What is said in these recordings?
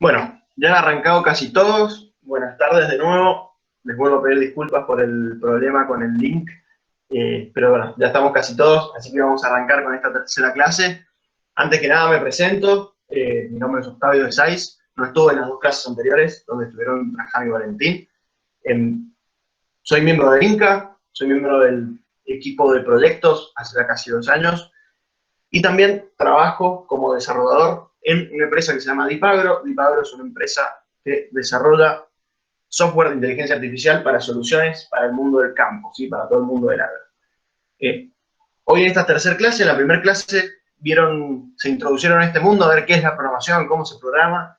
Bueno, ya han arrancado casi todos. Buenas tardes de nuevo. Les vuelvo a pedir disculpas por el problema con el link. Pero bueno, ya estamos casi todos, así que vamos a arrancar con esta tercera clase. Antes que nada me presento. Mi nombre es Octavio de Saiz. No estuve en las dos clases anteriores, donde estuvieron Trajano y Valentín. Soy miembro de INCA, soy miembro del equipo de proyectos hace ya casi 2 años. Y también trabajo como desarrollador en una empresa que se llama Dipagro. Dipagro es una empresa que desarrolla software de inteligencia artificial para soluciones para el mundo del campo, ¿sí? Para todo el mundo del agro. Hoy en esta tercera clase, en la primera clase, se introducieron a este mundo a ver qué es la programación, cómo se programa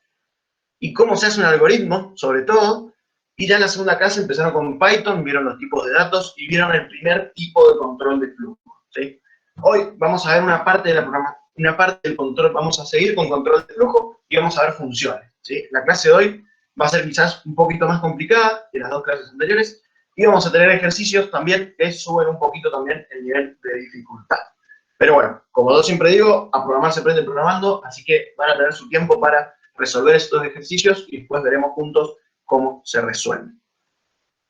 y cómo se hace un algoritmo, sobre todo. Y ya en la segunda clase empezaron con Python, vieron los tipos de datos y vieron el primer tipo de control de flujo, ¿sí? Hoy vamos a ver una parte de la programación, una parte del control, vamos a seguir con control de flujo y vamos a ver funciones, ¿sí? La clase de hoy va a ser quizás un poquito más complicada que las dos clases anteriores y vamos a tener ejercicios también que suben un poquito también el nivel de dificultad. Pero bueno, como yo siempre digo, a programar se aprende programando, así que van a tener su tiempo para resolver estos ejercicios y después veremos juntos cómo se resuelven.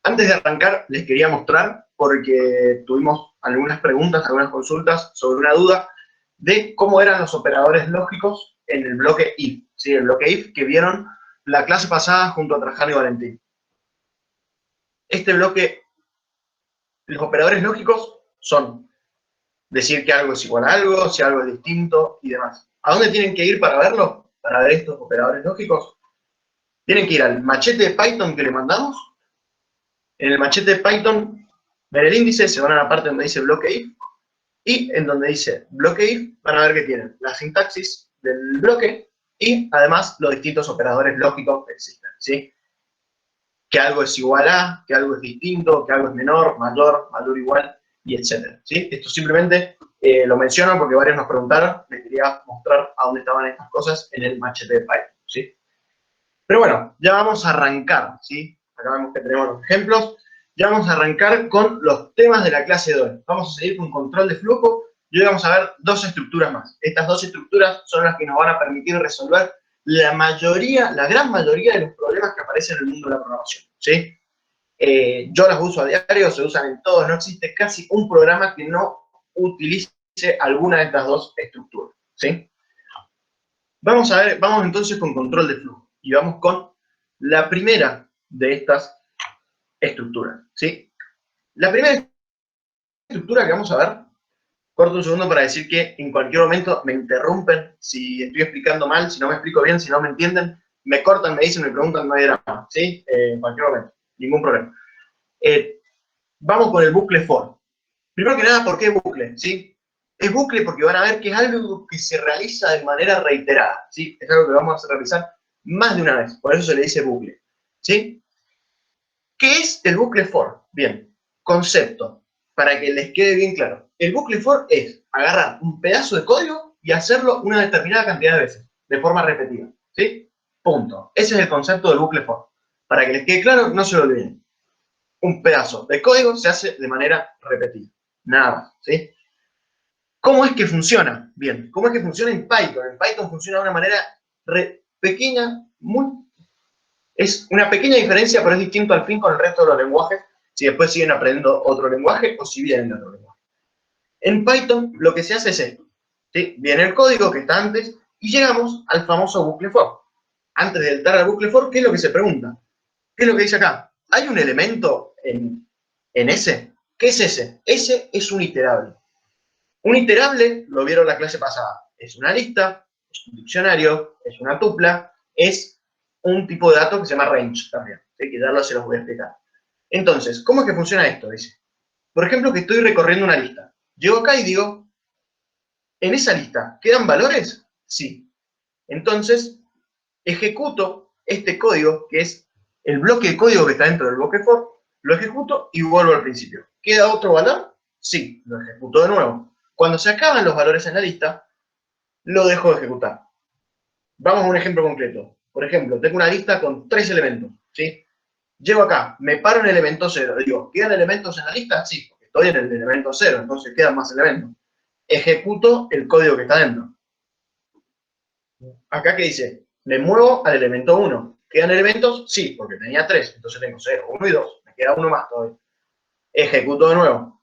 Antes de arrancar, les quería mostrar, porque tuvimos algunas preguntas, algunas consultas sobre una duda de cómo eran los operadores lógicos en el bloque if, ¿sí? El bloque if que vieron la clase pasada junto a Trajano y Valentín. Este bloque, los operadores lógicos son decir que algo es igual a algo, si algo es distinto y demás. ¿A dónde tienen que ir para verlo? Para ver estos operadores lógicos. Tienen que ir al machete de Python que le mandamos. En el machete de Python, ver el índice, se van a la parte donde dice bloque if, y en donde dice bloque if, van a ver que tienen la sintaxis del bloque y además los distintos operadores lógicos que existen, ¿sí? Que algo es igual a, que algo es distinto, que algo es menor, mayor igual, y etcétera, ¿sí? Esto simplemente lo menciono porque varios nos preguntaron, les quería mostrar a dónde estaban estas cosas en el machete de Python, ¿sí? Pero bueno, ya vamos a arrancar, ¿sí? Acá vemos que tenemos los ejemplos. Ya vamos a arrancar con los temas de la clase de hoy. Vamos a seguir con control de flujo y hoy vamos a ver 2 estructuras más. Estas 2 estructuras son las que nos van a permitir resolver la gran mayoría de los problemas que aparecen en el mundo de la programación, ¿sí? Yo las uso a diario, se usan en todos, no existe casi un programa que no utilice alguna de estas 2 estructuras, ¿sí? Vamos entonces con control de flujo y vamos con la primera de estas estructuras, ¿sí? La primera estructura que vamos a ver, corto un segundo para decir que en cualquier momento me interrumpen si estoy explicando mal, si no me explico bien, si no me entienden, me cortan, me dicen, me preguntan, no hay drama, ¿sí? En cualquier momento, ningún problema. Vamos con el bucle for. Primero que nada, ¿por qué bucle? ¿Sí? Es bucle porque van a ver que es algo que se realiza de manera reiterada, ¿sí? Es algo que vamos a realizar más de una vez, por eso se le dice bucle, ¿sí? ¿Qué es el bucle for? Bien, concepto, para que les quede bien claro. El bucle for es agarrar un pedazo de código y hacerlo una determinada cantidad de veces, de forma repetida, ¿sí? Punto. Ese es el concepto del bucle for. Para que les quede claro, no se lo olviden. Un pedazo de código se hace de manera repetida, nada más, ¿sí? ¿Cómo es que funciona? Bien, ¿cómo es que funciona en Python? En Python funciona de una manera pequeña, es una pequeña diferencia, pero es distinto al fin con el resto de los lenguajes, si después siguen aprendiendo otro lenguaje o si vienen de otro lenguaje. En Python lo que se hace es esto, ¿sí? Viene el código que está antes y llegamos al famoso bucle for. Antes de entrar al bucle for, ¿qué es lo que se pregunta? ¿Qué es lo que dice acá? ¿Hay un elemento en ese? ¿Qué es ese? Ese es un iterable. Un iterable, lo vieron la clase pasada, es una lista, es un diccionario, es una tupla, es un tipo de dato que se llama range también, ¿sí? Que ya se los voy a explicar. Entonces, ¿cómo es que funciona esto? Dice, por ejemplo, que estoy recorriendo una lista. Llego acá y digo, ¿en esa lista quedan valores? Sí. Entonces, ejecuto este código, que es el bloque de código que está dentro del bloque for, lo ejecuto y vuelvo al principio. ¿Queda otro valor? Sí, lo ejecuto de nuevo. Cuando se acaban los valores en la lista, lo dejo de ejecutar. Vamos a un ejemplo concreto. Por ejemplo, tengo una lista con 3 elementos, ¿sí? Llego acá, me paro en el elemento 0, digo, ¿quedan elementos en la lista? Sí, porque estoy en el elemento 0, entonces quedan más elementos. Ejecuto el código que está dentro. Acá, ¿qué dice? Me muevo al elemento 1. ¿Quedan elementos? Sí, porque tenía 3. Entonces tengo 0, 1 y 2. Me queda uno más todavía. Ejecuto de nuevo.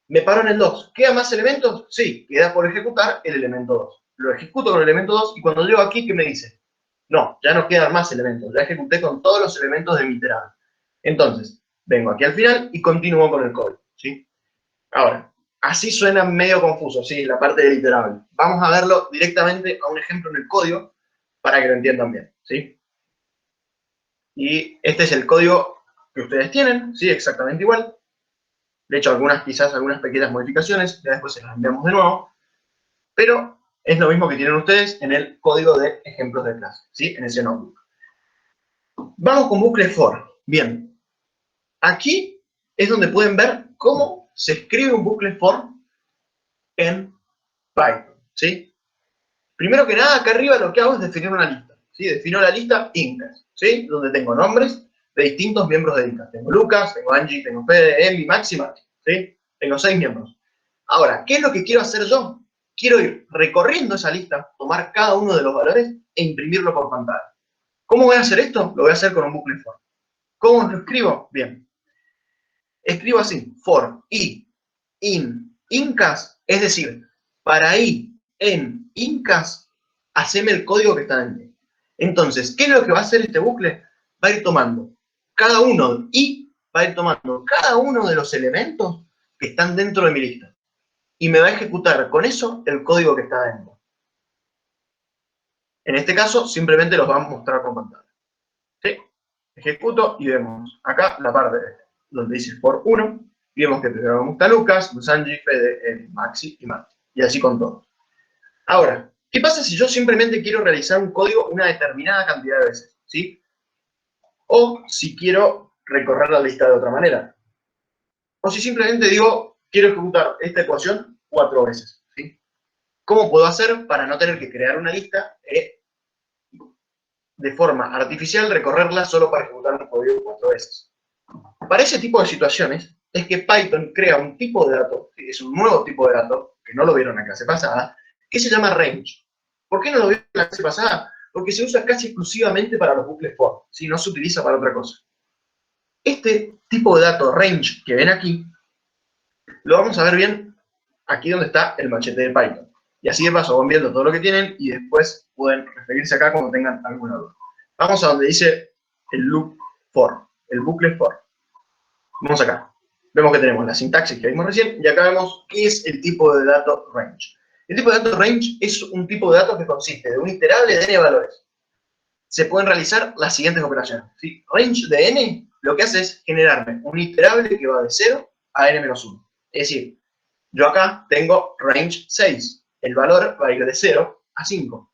Me paro en el 2. ¿Quedan más elementos? Sí, queda por ejecutar el elemento 2. Lo ejecuto con el elemento 2 y cuando llego aquí, ¿qué me dice? No, ya no quedan más elementos. Ya ejecuté con todos los elementos de mi iterable. Entonces, vengo aquí al final y continúo con el código. ¿Sí? Ahora, así suena medio confuso, ¿sí? La parte del iterable. Vamos a verlo directamente a un ejemplo en el código para que lo entiendan bien. ¿Sí? Y este es el código que ustedes tienen, ¿sí? Exactamente igual. De hecho, quizás algunas pequeñas modificaciones, ya después se las enviamos de nuevo, pero es lo mismo que tienen ustedes en el código de ejemplos de clase, ¿sí? En ese notebook. Vamos con bucle for. Bien, aquí es donde pueden ver cómo se escribe un bucle for en Python, ¿sí? Primero que nada, acá arriba lo que hago es definir una lista, ¿sí? Defino la lista incas, ¿sí? Donde tengo nombres de distintos miembros de incas. Tengo Lucas, tengo Angie, tengo Fede, Emi, Maxi, Marti, ¿sí? Tengo 6 miembros. Ahora, ¿qué es lo que quiero hacer yo? Quiero ir recorriendo esa lista, tomar cada uno de los valores e imprimirlo por pantalla. ¿Cómo voy a hacer esto? Lo voy a hacer con un bucle for. ¿Cómo lo escribo? Bien. Escribo así, for i in incas, es decir, para i en incas, haceme el código que está en i. Entonces, ¿qué es lo que va a hacer este bucle? Va a ir tomando cada uno, y va a ir tomando cada uno de los elementos que están dentro de mi lista. Y me va a ejecutar con eso el código que está dentro. En este caso, simplemente los vamos a mostrar con pantalla. ¿Sí? Ejecuto y vemos acá la parte donde dice for 1, y vemos que primero me gusta Lucas, Sanji, Fede, Maxi y Marti. Y así con todos. Ahora, ¿qué pasa si yo simplemente quiero realizar un código una determinada cantidad de veces? ¿Sí? O si quiero recorrer la lista de otra manera. O si simplemente digo, quiero ejecutar esta ecuación 4 veces. ¿Sí? ¿Cómo puedo hacer para no tener que crear una lista de forma artificial, recorrerla solo para ejecutar un código 4 veces? Para ese tipo de situaciones es que Python crea un tipo de dato, que es un nuevo tipo de dato, que no lo vieron en la clase pasada, que se llama range. ¿Por qué no lo vieron en la clase pasada? Porque se usa casi exclusivamente para los bucles for, ¿sí? No se utiliza para otra cosa. Este tipo de dato, range, que ven aquí, lo vamos a ver bien aquí donde está el machete de Python. Y así de paso van viendo todo lo que tienen y después pueden referirse acá cuando tengan alguna duda. Vamos a donde dice el loop for, el bucle for. Vamos acá. Vemos que tenemos la sintaxis que vimos recién y acá vemos qué es el tipo de dato range. El tipo de dato range es un tipo de dato que consiste de un iterable de n valores. Se pueden realizar las siguientes operaciones. ¿Sí? Range de n lo que hace es generarme un iterable que va de 0 a n-1. Es decir, yo acá tengo range 6. El valor va a ir de 0 a 5.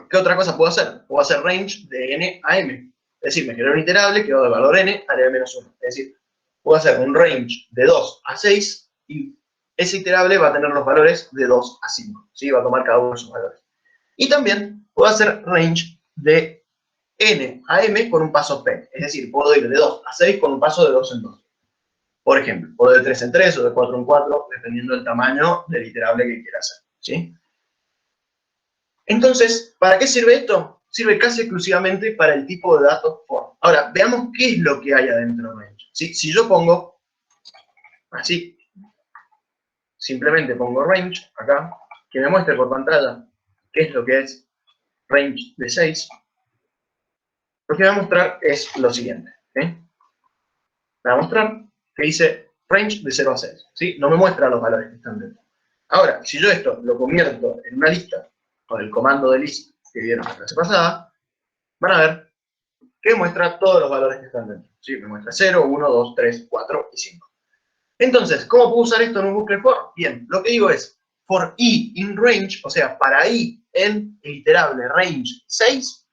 ¿Qué otra cosa puedo hacer? Puedo hacer range de n a m. Es decir, me genero un iterable que va del valor n a n-1. Es decir, puedo hacer un range de 2 a 6 y ese iterable va a tener los valores de 2 a 5. ¿Sí? Va a tomar cada uno de esos valores. Y también puedo hacer range de n a m con un paso p. Es decir, puedo ir de 2 a 6 con un paso de 2 en 2. Por ejemplo, o de 3 en 3 o de 4 en 4, dependiendo del tamaño del iterable que quiera hacer. ¿Sí? Entonces, ¿para qué sirve esto? Sirve casi exclusivamente para el tipo de datos for. Ahora, veamos qué es lo que hay adentro de range. ¿Sí? Si yo pongo así, simplemente pongo range acá, que me muestre por pantalla qué es lo que es range de 6, lo que va a mostrar es lo siguiente. ¿Sí? Me va a mostrar que dice range de 0 a 6. ¿Sí? No me muestra los valores que están dentro. Ahora, si yo esto lo convierto en una lista con el comando de list que vieron la clase pasada, van a ver que muestra todos los valores que están dentro. ¿Sí? Me muestra 0, 1, 2, 3, 4 y 5. Entonces, ¿cómo puedo usar esto en un bucle for? Bien, lo que digo es, for i in range, o sea, para i en el iterable range 6,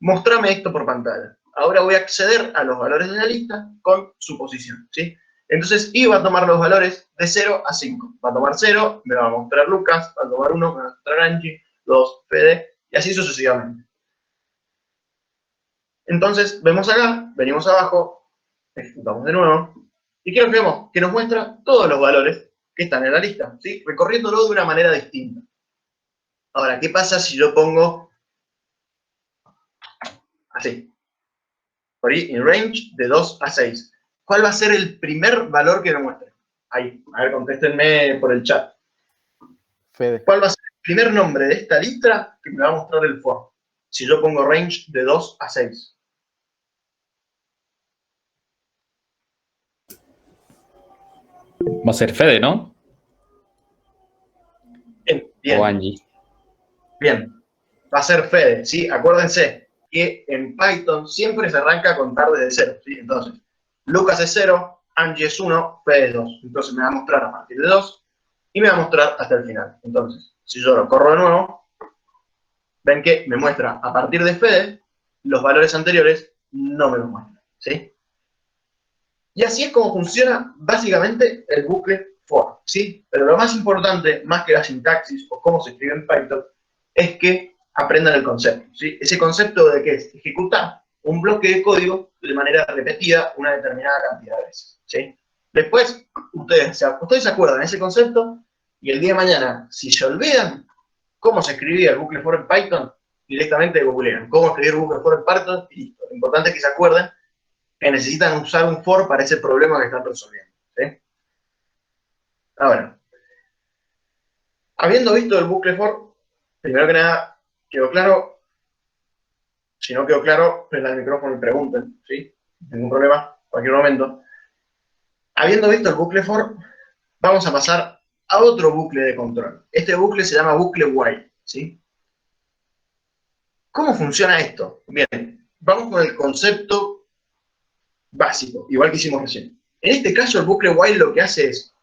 mostrame esto por pantalla. Ahora voy a acceder a los valores de la lista con su posición. ¿Sí? Entonces, i va a tomar los valores de 0 a 5. Va a tomar 0, me va a mostrar Lucas, va a tomar 1, me va a mostrar Angie, 2, Fede, y así sucesivamente. Entonces, vemos acá, venimos abajo, ejecutamos de nuevo, y ¿qué es lo que vemos? Que nos muestra todos los valores que están en la lista, ¿sí? Recorriéndolo de una manera distinta. Ahora, ¿qué pasa si yo pongo así. For i in range de 2 a 6. ¿Cuál va a ser el primer valor que me muestre? Ahí, a ver, contéstenme por el chat. Fede. ¿Cuál va a ser el primer nombre de esta lista que me va a mostrar el for? Si yo pongo range de 2 a 6. Va a ser Fede, ¿no? Bien, bien. O Angie. Bien. Va a ser Fede, ¿sí? Acuérdense que en Python siempre se arranca a contar desde 0, ¿sí? Entonces, Lucas es 0, Angie es 1, Fede es 2. Entonces me va a mostrar a partir de 2 y me va a mostrar hasta el final. Entonces, si yo lo corro de nuevo, ven que me muestra a partir de Fede, los valores anteriores no me los muestra, ¿sí? Y así es como funciona básicamente el bucle for, ¿sí? Pero lo más importante, más que la sintaxis o cómo se escribe en Python, es que aprendan el concepto, ¿sí? Ese concepto de que es ejecutar un bloque de código de manera repetida una determinada cantidad de veces, ¿sí? Después, ustedes se acuerdan de ese concepto y el día de mañana, si se olvidan cómo se escribía el bucle for en Python, directamente googlean cómo escribir bucle for en Python y listo. Lo importante es que se acuerden que necesitan usar un for para ese problema que están resolviendo, ¿sí? Ahora, habiendo visto el bucle for, primero que nada, ¿quedó claro? Si no quedó claro, prendan el micrófono y pregunten, ¿sí? Ningún problema, cualquier momento. Habiendo visto el bucle for, vamos a pasar a otro bucle de control. Este bucle se llama bucle while, ¿sí? ¿Cómo funciona esto? Bien, vamos con el concepto básico, igual que hicimos recién. En este caso, el bucle while lo que hace es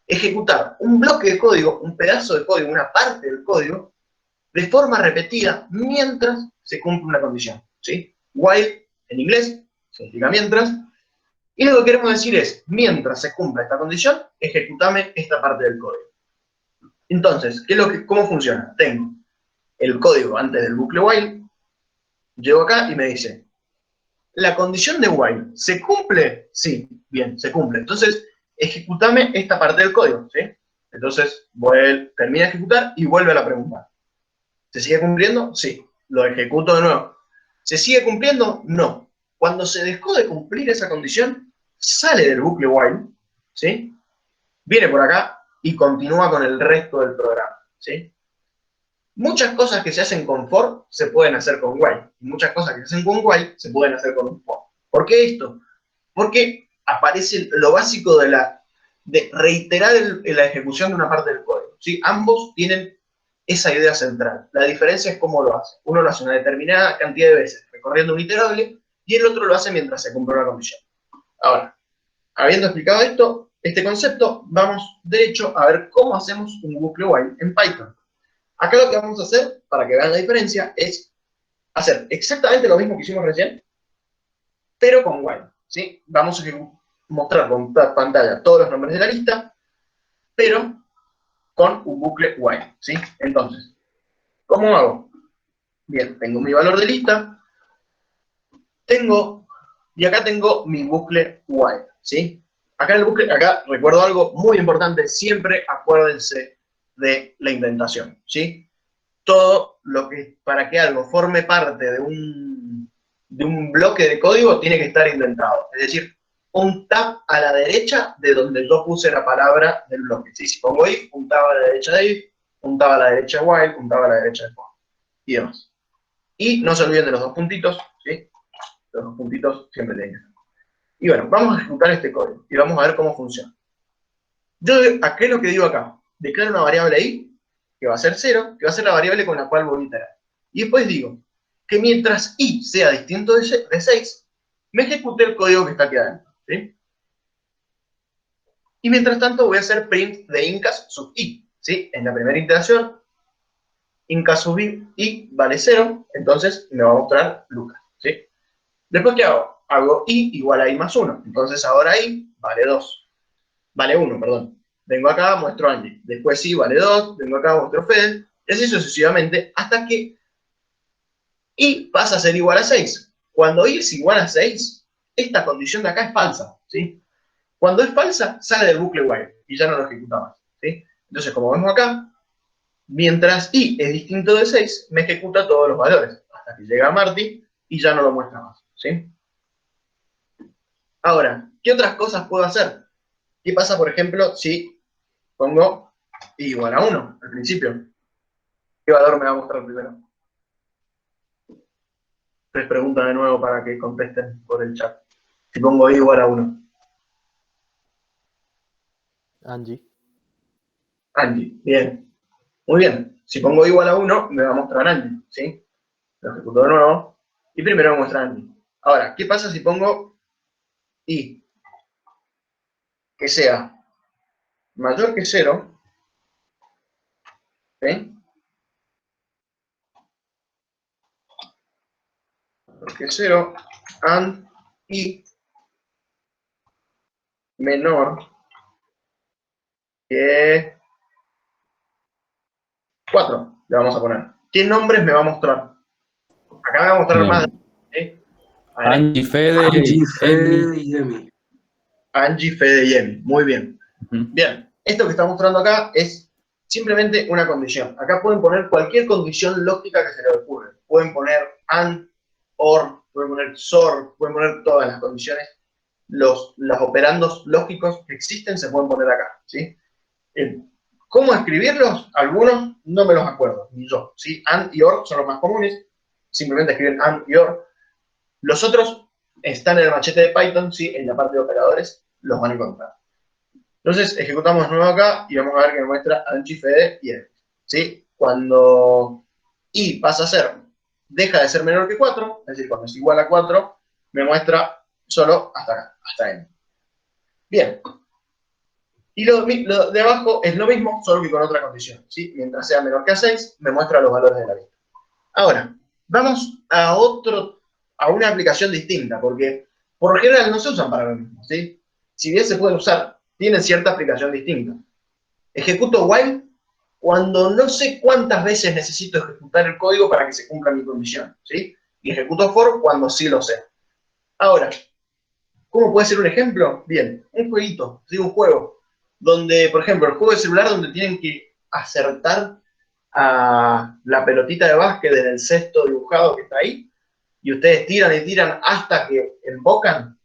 ejecutar un bloque de código, un pedazo de código, una parte del código, de forma repetida mientras se cumple una condición, ¿sí? While, en inglés, significa mientras, y lo que queremos decir es, mientras se cumpla esta condición, ejecutame esta parte del código. Entonces, ¿cómo funciona? Tengo el código antes del bucle while, llego acá y me dice, ¿la condición de while se cumple? Sí, bien, se cumple. Entonces, ejecutame esta parte del código, ¿sí? Entonces, termina de ejecutar y vuelve a la pregunta. ¿Se sigue cumpliendo? Sí. Lo ejecuto de nuevo. ¿Se sigue cumpliendo? No. Cuando se dejó de cumplir esa condición, sale del bucle while, ¿sí? Viene por acá y continúa con el resto del programa, ¿sí? Muchas cosas que se hacen con for se pueden hacer con while. Y muchas cosas que se hacen con while se pueden hacer con un for. ¿Por qué esto? Porque aparece lo básico de reiterar la ejecución de una parte del código, ¿sí? Ambos tienen esa idea central. La diferencia es cómo lo hace. Uno lo hace una determinada cantidad de veces, recorriendo un iterable, y el otro lo hace mientras se cumple una condición. Ahora, habiendo explicado esto, este concepto, vamos de hecho a ver cómo hacemos un bucle while en Python. Acá lo que vamos a hacer, para que vean la diferencia, es hacer exactamente lo mismo que hicimos recién, pero con while, ¿sí? Vamos a mostrar con pantalla todos los nombres de la lista, pero con un bucle while, ¿sí? Entonces, ¿cómo hago? Bien, tengo mi valor de lista, y acá tengo mi bucle while, ¿sí? Acá recuerdo algo muy importante, siempre acuérdense de la indentación, ¿sí? Todo lo que, para que algo forme parte de un bloque de código, tiene que estar indentado. Es decir, un tab a la derecha de donde yo puse la palabra del bloque, ¿sí? Si pongo if, un tab a la derecha de if, un tab a la derecha de while, un tab a la derecha de for, y demás. Y no se olviden de los dos puntitos, ¿sí? Los dos puntitos siempre tienen que estar. Y bueno, vamos a ejecutar este código y vamos a ver cómo funciona. Yo, ¿qué es lo que digo acá? Declaro una variable i, que va a ser 0, que va a ser la variable con la cual voy a iterar. Y después digo que mientras i sea distinto de 6, me ejecute el código que está aquí adentro, ¿sí? Y mientras tanto voy a hacer print de incas sub i, ¿sí? En la primera iteración, incas sub i vale 0, entonces me va a mostrar Lucas, ¿sí? Después, ¿qué hago? Hago i igual a i más 1. Entonces ahora i vale 2. Vale 1, perdón. Vengo acá, muestro Angie. Después i vale 2. Vengo acá, muestro Fede. Y así sucesivamente hasta que i pasa a ser igual a 6. Cuando i es igual a 6, esta condición de acá es falsa, ¿sí? Cuando es falsa, sale del bucle while y ya no lo ejecuta más, ¿sí? Entonces, como vemos acá, mientras i es distinto de 6, me ejecuta todos los valores. Hasta que llega Marty y ya no lo muestra más, ¿sí? Ahora, ¿qué otras cosas puedo hacer? ¿Qué pasa, por ejemplo, si pongo i igual a 1 al principio? ¿Qué valor me va a mostrar primero? Les pregunto de nuevo para que contesten por el chat. Si pongo i igual a 1. Angie. Angie, bien. Muy bien. Si pongo i igual a 1, me va a mostrar Angie, ¿sí? Lo ejecuto de nuevo. Y primero me muestra Angie. Ahora, ¿qué pasa si pongo i que sea mayor que 0? ¿Sí? Mayor que 0, and i menor que 4, le vamos a poner. ¿Qué nombres me va a mostrar? Acá me va a mostrar más. ¿Sí? A ver, Angie, Fede, Angie, Emi. Fede y Emi. Angie, Fede y Emi. Muy bien. Ujú. Bien, esto que está mostrando acá es simplemente una condición. Acá pueden poner cualquier condición lógica que se les ocurra. Pueden poner and, or, pueden poner SOR, pueden poner todas las condiciones. Los operandos lógicos que existen se pueden poner acá, ¿sí? ¿Cómo escribirlos? Algunos no me los acuerdo, ni yo, ¿sí? And y or son los más comunes. Simplemente escriben and y or. Los otros están en el machete de Python, ¿sí? En la parte de operadores los van a encontrar. Entonces, ejecutamos de nuevo acá y vamos a ver que me muestra Angie, Fede y Emi, ¿sí? Cuando i pasa a ser, deja de ser menor que 4, es decir, cuando es igual a 4, me muestra solo hasta acá, hasta Emi. Bien. Y lo de abajo es lo mismo, solo que con otra condición, ¿sí? Mientras sea menor que a 6, me muestra los valores de la lista. Ahora, vamos a una aplicación distinta, porque por lo general no se usan para lo mismo, ¿sí? Si bien se pueden usar, tienen cierta aplicación distinta. Ejecuto while cuando no sé cuántas veces necesito ejecutar el código para que se cumpla mi condición, ¿sí? Y ejecuto for cuando sí lo sé. Ahora, ¿cómo puede ser un ejemplo? Bien, un jueguito, ¿sí? Un juego, donde, por ejemplo, el juego de celular donde tienen que acertar a la pelotita de básquet en el cesto dibujado que está ahí, y ustedes tiran y tiran hasta que embocan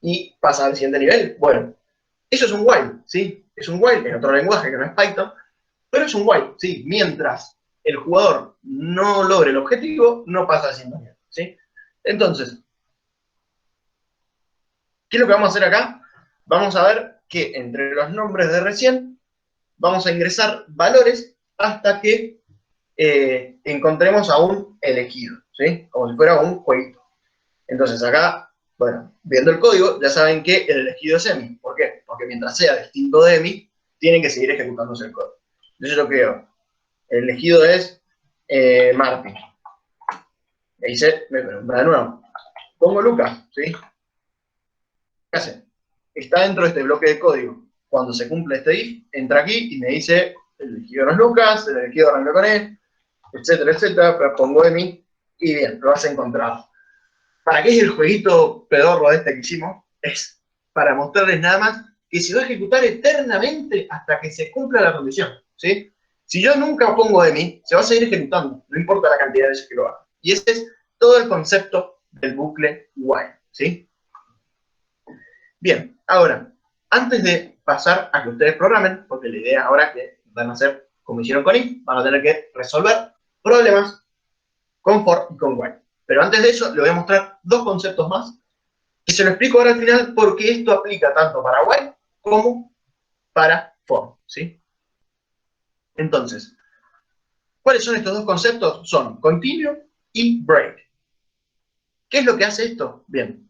y pasan al siguiente nivel. Bueno, eso es un while, ¿sí? Es un while en otro lenguaje que no es Python, pero es un while, ¿sí? Mientras el jugador no logre el objetivo, no pasa al siguiente nivel, ¿sí? Entonces, ¿qué es lo que vamos a hacer acá? Vamos a ver que entre los nombres de recién vamos a ingresar valores hasta que encontremos a un elegido, ¿sí? Como si fuera un jueguito. Entonces acá, bueno, viendo el código, ya saben que el elegido es Emi. ¿Por qué? Porque mientras sea distinto de Emi, tienen que seguir ejecutándose el código. Entonces yo creo, el elegido es Martín. Me dice, me pregunta de nuevo, pongo Lucas, ¿sí? ¿Qué hace? Está dentro de este bloque de código. Cuando se cumple este if, entra aquí y me dice, el elegido no es Lucas, el elegido arranca con él, etcétera, etcétera, pero pongo Emi y bien, lo has encontrado. ¿Para qué es el jueguito pedorro este que hicimos? Es para mostrarles nada más que se va a ejecutar eternamente hasta que se cumpla la condición, ¿sí? Si yo nunca pongo Emi, se va a seguir ejecutando, no importa la cantidad de veces que lo haga. Y ese es todo el concepto del bucle while, ¿sí? Bien, ahora, antes de pasar a que ustedes programen, porque la idea ahora es que van a hacer como hicieron con if, van a tener que resolver problemas con for y con while. Pero antes de eso, le voy a mostrar dos conceptos más, y se lo explico ahora al final porque esto aplica tanto para while como para for, ¿sí? Entonces, ¿cuáles son estos dos conceptos? Son continue y break. ¿Qué es lo que hace esto? Bien,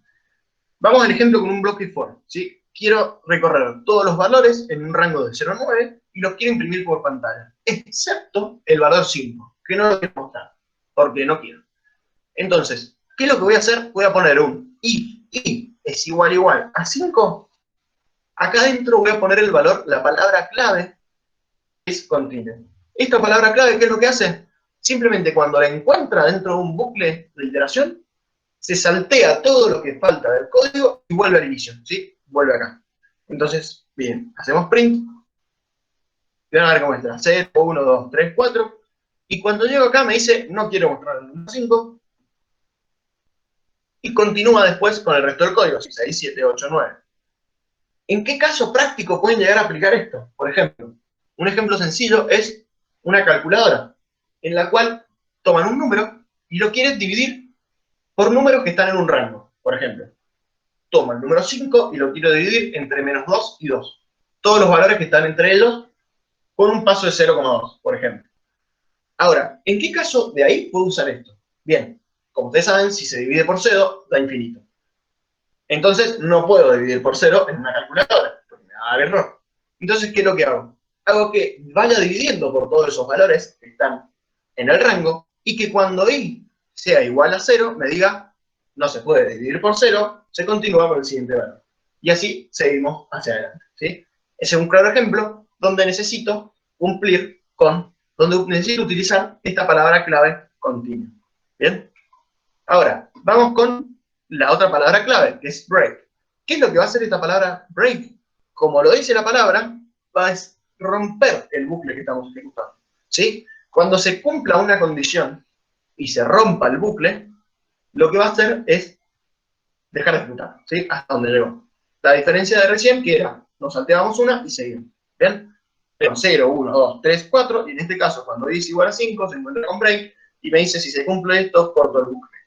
vamos al ejemplo con un bloque for, ¿sí? Quiero recorrer todos los valores en un rango de 0 a 9 y los quiero imprimir por pantalla, excepto el valor 5, que no lo quiero mostrar, porque no quiero. Entonces, ¿qué es lo que voy a hacer? Voy a poner un if i es igual a 5. Acá adentro voy a poner el valor, la palabra clave es continue. Esta palabra clave, ¿qué es lo que hace? Simplemente cuando la encuentra dentro de un bucle de iteración, se saltea todo lo que falta del código y vuelve al inicio, ¿sí? Vuelve acá. Entonces, bien, hacemos print. Y van a ver cómo está. 0, 1, 2, 3, 4. Y cuando llego acá me dice, no quiero mostrar el número 5. y continúa después con el resto del código, 6, 7, 8, 9. ¿En qué caso práctico pueden llegar a aplicar esto? Por ejemplo, un ejemplo sencillo es una calculadora, en la cual toman un número y lo quieren dividir por números que están en un rango. Por ejemplo, tomo el número 5 y lo quiero dividir entre -2 y 2. Todos los valores que están entre ellos con un paso de 0,2, por ejemplo. Ahora, ¿en qué caso de ahí puedo usar esto? Bien, como ustedes saben, si se divide por 0, da infinito. Entonces, no puedo dividir por 0 en una calculadora, porque me va a dar error. Entonces, ¿qué es lo que hago? Hago que vaya dividiendo por todos esos valores que están en el rango y que cuando i sea igual a 0, me diga, no se puede dividir por 0, se continúa con el siguiente valor. Y así seguimos hacia adelante, ¿sí? Ese es un claro ejemplo donde necesito cumplir con, donde necesito utilizar esta palabra clave continua. ¿Bien? Ahora, vamos con la otra palabra clave, que es break. ¿Qué es lo que va a hacer esta palabra break? Como lo dice la palabra, va a romper el bucle que estamos ejecutando, ¿sí? Cuando se cumpla una condición y se rompa el bucle, lo que va a hacer es dejar de ejecutar, ¿sí? Hasta donde llegó. La diferencia de recién, que era, nos salteábamos una y seguimos, ¿bien? Pero 0, 1, 2, 3, 4, y en este caso, cuando i es igual a 5, se encuentra con break, y me dice, si se cumple esto, corto el bucle.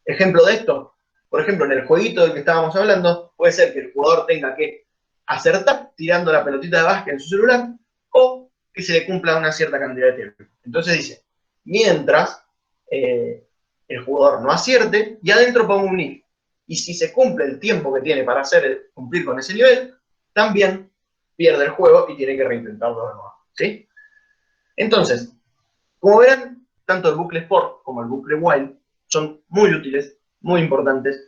Ejemplo de esto, por ejemplo, en el jueguito del que estábamos hablando, puede ser que el jugador tenga que acertar tirando la pelotita de básquet en su celular, o que se le cumpla una cierta cantidad de tiempo. Entonces dice, mientras el jugador no acierte, y adentro pongo un if. Y si se cumple el tiempo que tiene para cumplir con ese nivel, también pierde el juego y tiene que reintentarlo de nuevo, ¿sí? Entonces, como verán, tanto el bucle for como el bucle while son muy útiles, muy importantes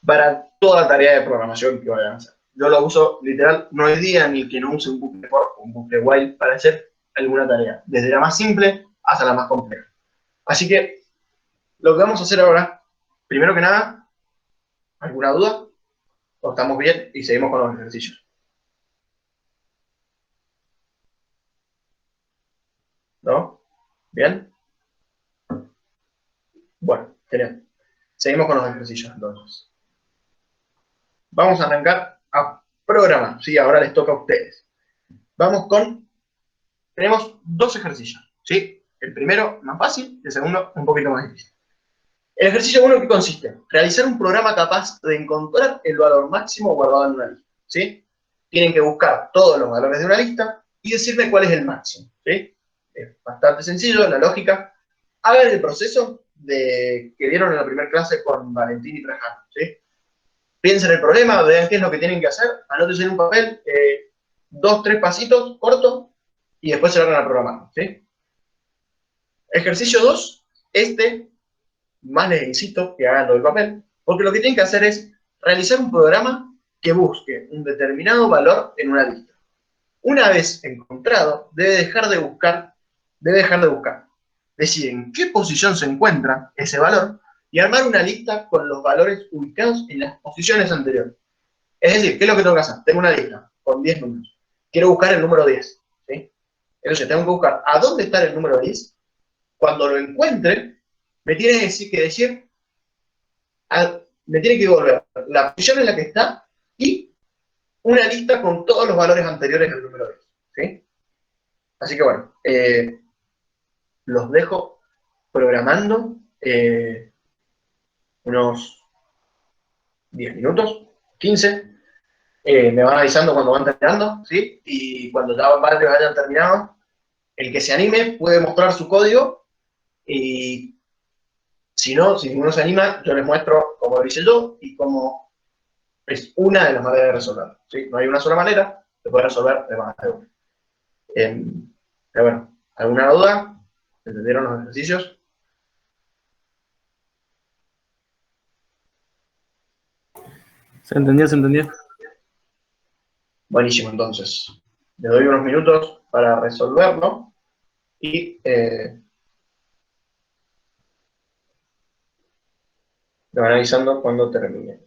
para toda tarea de programación que vayan a hacer. Yo lo uso literal, no hay día en el que no use un bucle for o un bucle while para hacer alguna tarea, desde la más simple hasta la más compleja. Así que lo que vamos a hacer ahora, primero que nada, ¿alguna duda? ¿O estamos bien y seguimos con los ejercicios? ¿No? ¿Bien? Bueno, genial. Seguimos con los ejercicios entonces. Vamos a arrancar a programar, ¿sí? Ahora les toca a ustedes. Vamos con, tenemos dos ejercicios, ¿sí? El primero más fácil, el segundo un poquito más difícil. El ejercicio 1, ¿qué consiste? Realizar un programa capaz de encontrar el valor máximo guardado en una lista, ¿sí? Tienen que buscar todos los valores de una lista y decirme cuál es el máximo, ¿sí? Es bastante sencillo, la lógica. Hagan el proceso que vieron en la primera clase con Valentín y Trajano, ¿sí? Piensen el problema, vean qué es lo que tienen que hacer, anótense en un papel, 2, 3 pasitos cortos, y después se van a programar, ¿sí? Ejercicio 2, más les insisto que hagan lo del papel, porque lo que tienen que hacer es realizar un programa que busque un determinado valor en una lista. Una vez encontrado, debe dejar de buscar, decir en qué posición se encuentra ese valor y armar una lista con los valores ubicados en las posiciones anteriores. Es decir, ¿qué es lo que tengo que hacer? Tengo una lista con 10 números. Quiero buscar el número 10, ¿sí? Entonces tengo que buscar a dónde está el número 10. Cuando lo encuentre, me tiene que decir, me tiene que devolver la posición en la que está y una lista con todos los valores anteriores del número 10, ¿sí? Así que bueno, los dejo programando unos 10 minutos, 15. Me van avisando cuando van terminando, ¿sí? Y cuando ya vayan terminados, el que se anime puede mostrar su código y si no, si ninguno se anima, yo les muestro cómo lo hice yo y cómo es una de las maneras de resolverlo, ¿sí? No hay una sola manera, se puede resolver de más de una. Pero bueno, ¿alguna duda? ¿Entendieron los ejercicios? Se entendió, se entendió. Buenísimo, entonces. Le doy unos minutos para resolverlo y me van avisando cuando termine.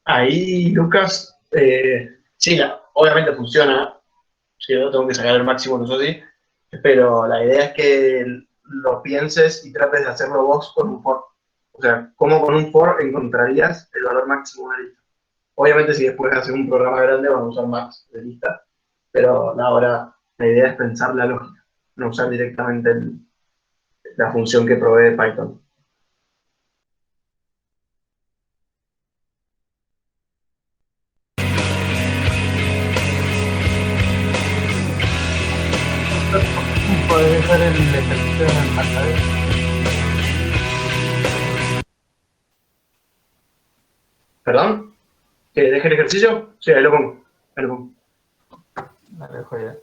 Ahí, Lucas, sí, obviamente funciona. Sí, yo tengo que sacar el máximo, no sé si, pero la idea es que lo pienses y trates de hacerlo vos con un for. O sea, ¿cómo con un for encontrarías el valor máximo de una lista? Obviamente, si después haces un programa grande, vas a usar max de lista, pero ahora la idea es pensar la lógica, no usar directamente la función que provee Python. ¿Puedes dejar el ejercicio en el marcador? ¿Perdón? ¿Que deje el ejercicio? Sí, ahí lo pongo. Ahí lo pongo. La dejo ya.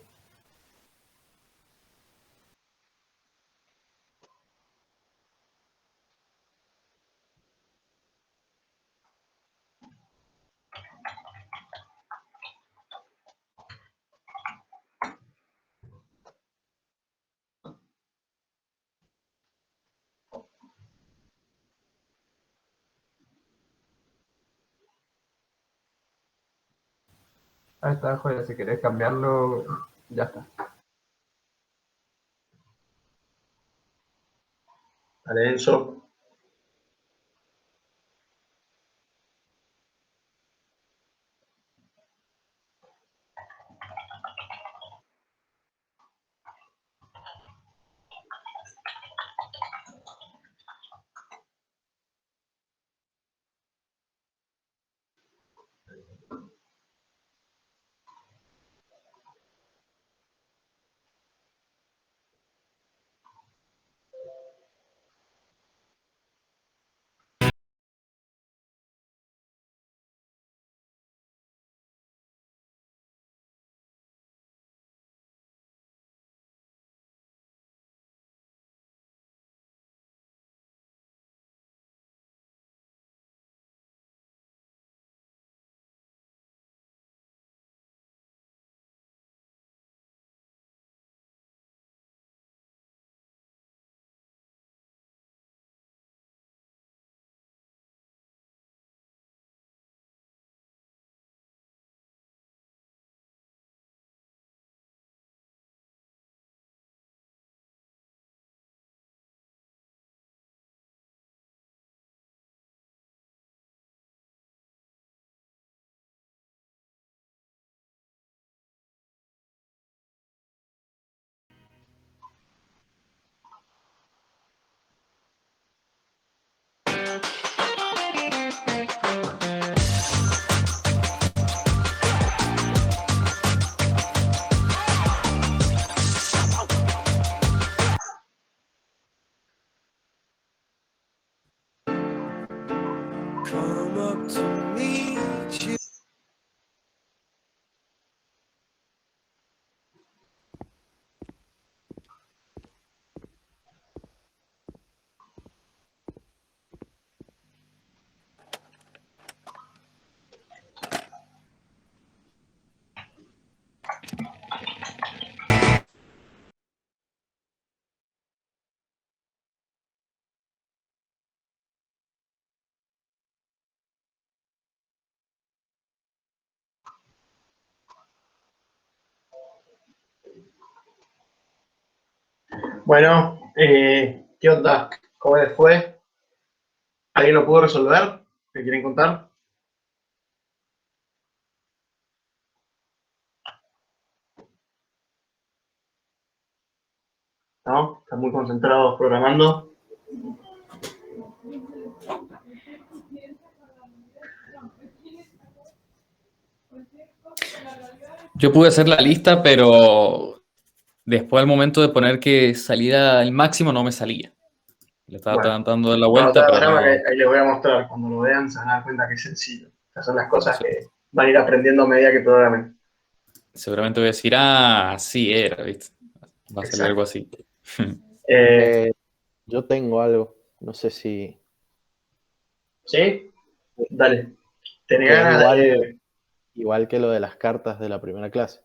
Ahí está, joya. Si querés cambiarlo, ya está. Dale, Enzo. Bueno, ¿qué onda? ¿Cómo les fue? ¿Alguien lo pudo resolver? ¿Me quieren contar? ¿No? ¿Están muy concentrados programando? Yo pude hacer la lista, pero después al momento de poner que saliera el máximo no me salía. Le estaba Bueno, tratando de dar la no, no te vuelta, da pero drama, que no. ahí les voy a mostrar. Cuando lo vean se van a dar cuenta que es sencillo. Estas son las cosas se- que van a ir aprendiendo a medida que programen. Seguramente voy a decir, ah, sí era, ¿viste? Va a salir algo Exacto. así. Eh, Yo tengo algo, no sé si, ¿Sí? Dale. ¿Tenés que es ganas de...? igual que lo de las cartas de la primera clase.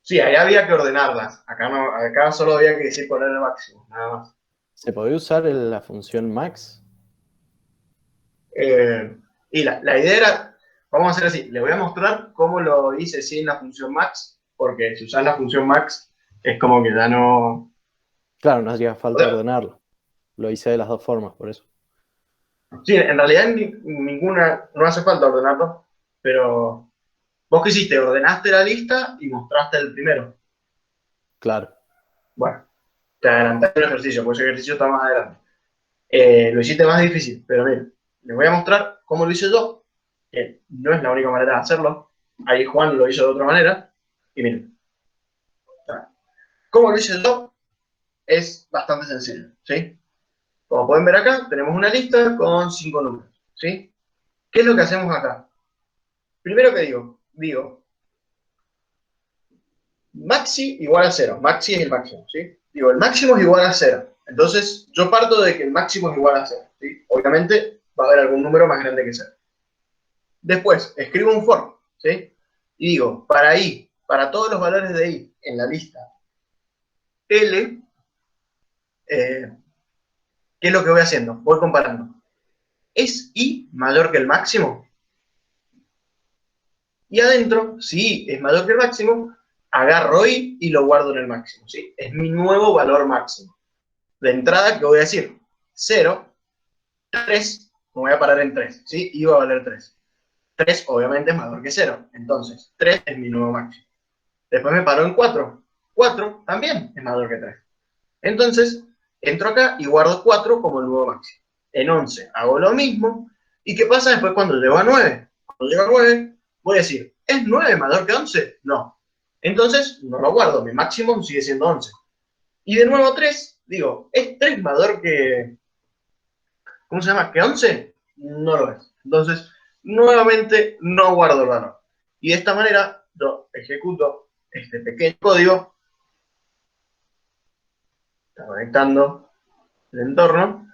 Sí, ahí había que ordenarlas. Acá no, acá solo había que decir poner el máximo, nada más. ¿Se podía usar la función max? Eh, Y la idea era, vamos a hacer así, les voy a mostrar cómo lo hice sin la función max, porque si usas la función max es como que ya no... Claro, no hacía falta ordenarlo. Lo hice de las dos formas, por eso. Sí, en realidad ninguna, no hace falta ordenarlo, pero vos qué hiciste, ordenaste la lista y mostraste el primero. Claro. Bueno, te adelantaste el ejercicio, porque ese ejercicio está más adelante. Lo hiciste más difícil, pero miren, les voy a mostrar cómo lo hice yo, que no es la única manera de hacerlo. Ahí Juan lo hizo de otra manera, y miren, cómo lo hice yo es bastante sencillo, ¿sí? Como pueden ver acá, tenemos una lista con 5 números, ¿sí? ¿Qué es lo que hacemos acá? Primero que digo, maxi igual a 0, maxi es el máximo, ¿sí? Digo, el máximo es igual a 0, entonces yo parto de que el máximo es igual a 0, ¿sí? Obviamente va a haber algún número más grande que 0. Después, escribo un for, ¿sí? Y digo, para i, para todos los valores de i en la lista L, ¿qué es lo que voy haciendo? Voy comparando. ¿Es i mayor que el máximo? Y adentro, si i es mayor que el máximo, agarro i y lo guardo en el máximo, ¿sí? Es mi nuevo valor máximo. De entrada, ¿qué voy a decir? 0, 3, me voy a parar en 3, ¿sí? I va a valer 3. 3 obviamente es mayor que 0, entonces 3 es mi nuevo máximo. Después me paro en 4. 4 también es mayor que 3. Entonces, entro acá y guardo 4 como el nuevo máximo. En 11 hago lo mismo. ¿Y qué pasa después cuando llego a 9? Cuando llego a 9, voy a decir, ¿es 9 mayor que 11? No. Entonces, no lo guardo, mi máximo sigue siendo 11. Y de nuevo 3, digo, ¿es 3 mayor que... ¿Cómo se llama? ¿Que 11? No lo es. Entonces, nuevamente no guardo el valor. Y de esta manera, yo ejecuto este pequeño código. Está conectando el entorno.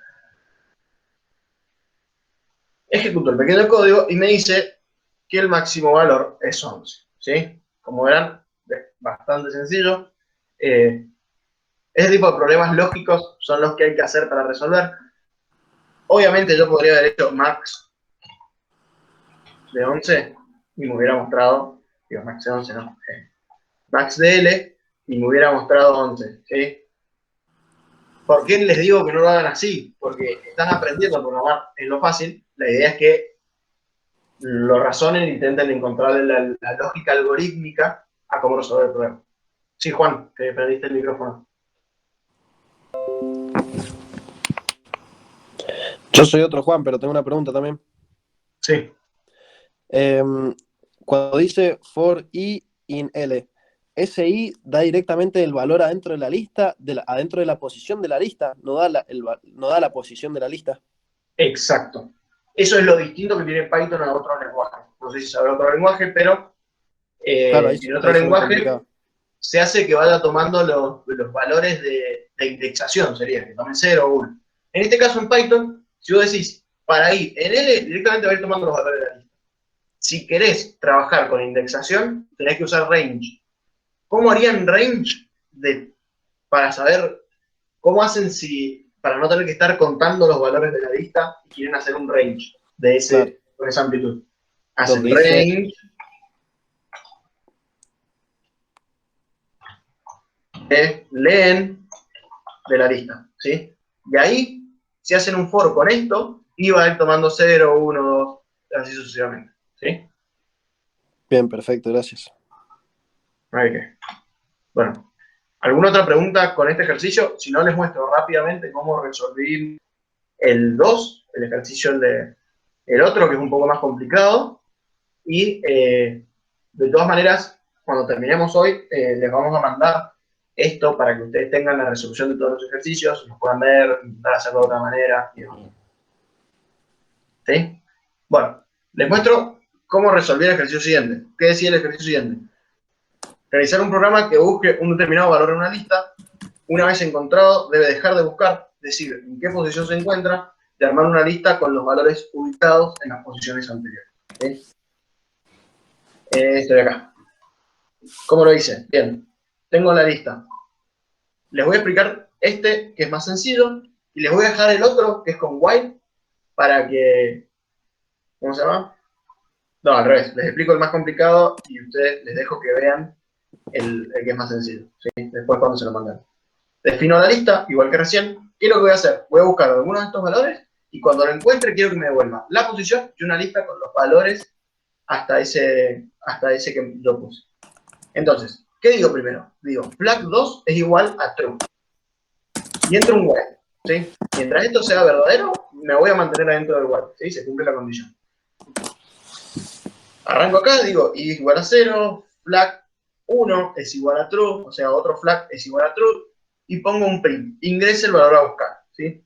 Ejecuto el pequeño código y me dice que el máximo valor es 11. ¿Sí? Como verán, es bastante sencillo. Ese tipo de problemas lógicos son los que hay que hacer para resolver. Obviamente yo podría haber hecho max de 11 y me hubiera mostrado, digo, max de 11 no, max de L y me hubiera mostrado 11. ¿Sí? ¿Por qué les digo que no lo hagan así? Porque están aprendiendo a programar en lo fácil. La idea es que lo razonen e intenten encontrar la lógica algorítmica a cómo resolver el problema. Sí, Juan, que prendiste el micrófono. Yo soy otro Juan, pero tengo una pregunta también. Sí. Cuando dice for i in L, ese i da directamente el valor adentro de la lista, adentro de la posición de la lista, no da no da la posición de la lista. Exacto. Eso es lo distinto que tiene Python a otros lenguajes. No sé si sabe otro lenguaje, pero Claro, en otro ahí se me lenguaje complicaba. se hace que vaya tomando los valores de indexación, sería que tome 0 o 1. En este caso, en Python, si vos decís para i en L, directamente va a ir tomando los valores de la lista. Si querés trabajar con indexación, tenés que usar range. ¿Cómo harían range para saber cómo hacen para no tener que estar contando los valores de la lista y quieren hacer un range Claro. con esa amplitud? Hacen Donde dice, range, leen de la lista, ¿sí? Y ahí, si hacen un for con esto, y va a ir tomando 0, 1, 2, así sucesivamente, ¿sí? bien, perfecto, gracias. Ahí que. Bueno, ¿alguna otra pregunta con este ejercicio? Si no, les muestro rápidamente cómo resolví el 2, el ejercicio el otro, que es un poco más complicado. Y de todas maneras, cuando terminemos hoy, les vamos a mandar esto para que ustedes tengan la resolución de todos los ejercicios, los puedan ver, intentar hacerlo de otra manera. ¿Sí? Bueno, les muestro cómo resolver el ejercicio siguiente. ¿Qué decía el ejercicio siguiente? Realizar un programa que busque un determinado valor en una lista. Una vez encontrado, debe dejar de buscar, decir en qué posición se encuentra, y armar una lista con los valores ubicados en las posiciones anteriores. ¿Sí? Estoy acá. ¿Cómo lo hice? Bien. Tengo la lista. Les voy a explicar este, que es más sencillo, y les voy a dejar el otro, que es con while, para que ¿cómo se llama? No, al revés, les explico el más complicado y ustedes les dejo que vean el que es más sencillo, ¿sí? Después cuando se lo mandan. Defino la lista, igual que recién. ¿Qué es lo que voy a hacer? Voy a buscar algunos de estos valores y cuando lo encuentre quiero que me devuelva la posición y una lista con los valores hasta ese que yo puse. Entonces, ¿qué digo primero? Digo, flag 2 es igual a true. Y entro un while, ¿sí? Mientras esto sea verdadero, me voy a mantener adentro del while, ¿sí? Se cumple la condición. Arranco acá, digo, y es igual a 0, flag 1 es igual a true, o sea, otro flag es igual a true, y pongo un print, ingrese el valor a buscar, ¿sí?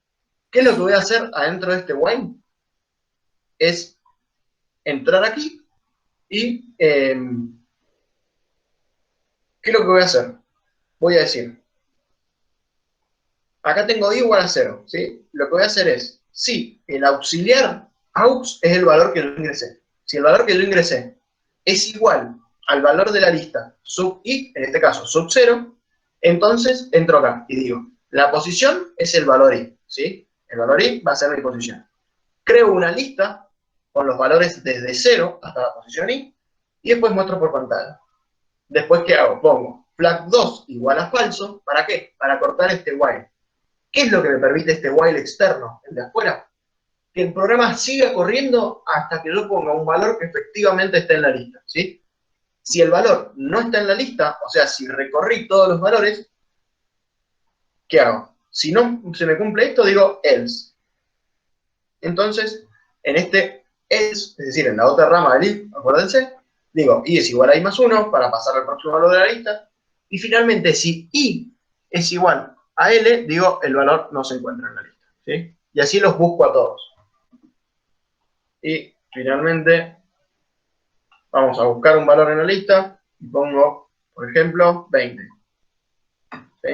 ¿Qué es lo que voy a hacer adentro de este while? Es entrar aquí y, ¿qué es lo que voy a hacer? Voy a decir, acá tengo i igual a 0, ¿sí? Lo que voy a hacer es, si el auxiliar aux es el valor que yo ingresé, si el valor que yo ingresé es igual al valor de la lista sub i, en este caso sub 0, entonces entro acá y digo, la posición es el valor i, ¿sí? El valor i va a ser mi posición. Creo una lista con los valores desde 0 hasta la posición i y después muestro por pantalla. Después, ¿qué hago? Pongo flag 2 igual a falso, ¿para qué? Para cortar este while. ¿Qué es lo que me permite este while externo, el de afuera? Que el programa siga corriendo hasta que yo ponga un valor que efectivamente esté en la lista, ¿sí? Si el valor no está en la lista, o sea, si recorrí todos los valores, ¿qué hago? Si no se me cumple esto, digo else. Entonces, en este else, es decir, en la otra rama del if, acuérdense, digo i es igual a i más 1 para pasar al próximo valor de la lista. Y finalmente, si i es igual a l, digo el valor no se encuentra en la lista, ¿sí? Y así los busco a todos. Y finalmente, vamos a buscar un valor en la lista y pongo, por ejemplo, 20. ¿Sí?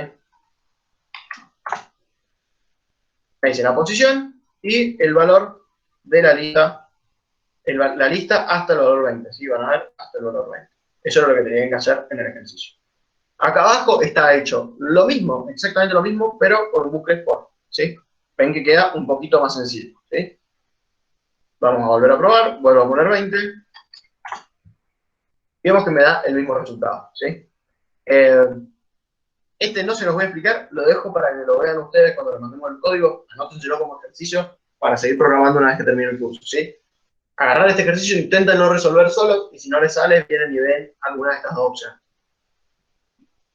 Me dice la posición y el valor de la lista, la lista hasta el valor 20. ¿Sí? Van a ver hasta el valor 20. Eso es lo que tenían que hacer en el ejercicio. Acá abajo está hecho lo mismo, exactamente lo mismo, pero con bucles for. ¿Sí? Ven que queda un poquito más sencillo. ¿Sí? Vamos a volver a probar, vuelvo a poner 20. Y vemos que me da el mismo resultado. ¿Sí? Este no se los voy a explicar, lo dejo para que lo vean ustedes cuando les mandemos el código, anótenselo como ejercicio para seguir programando una vez que termine el curso, ¿sí? Agarrar este ejercicio, intenten no resolver solos, y si no les sale, vienen y ven alguna de estas dos opciones.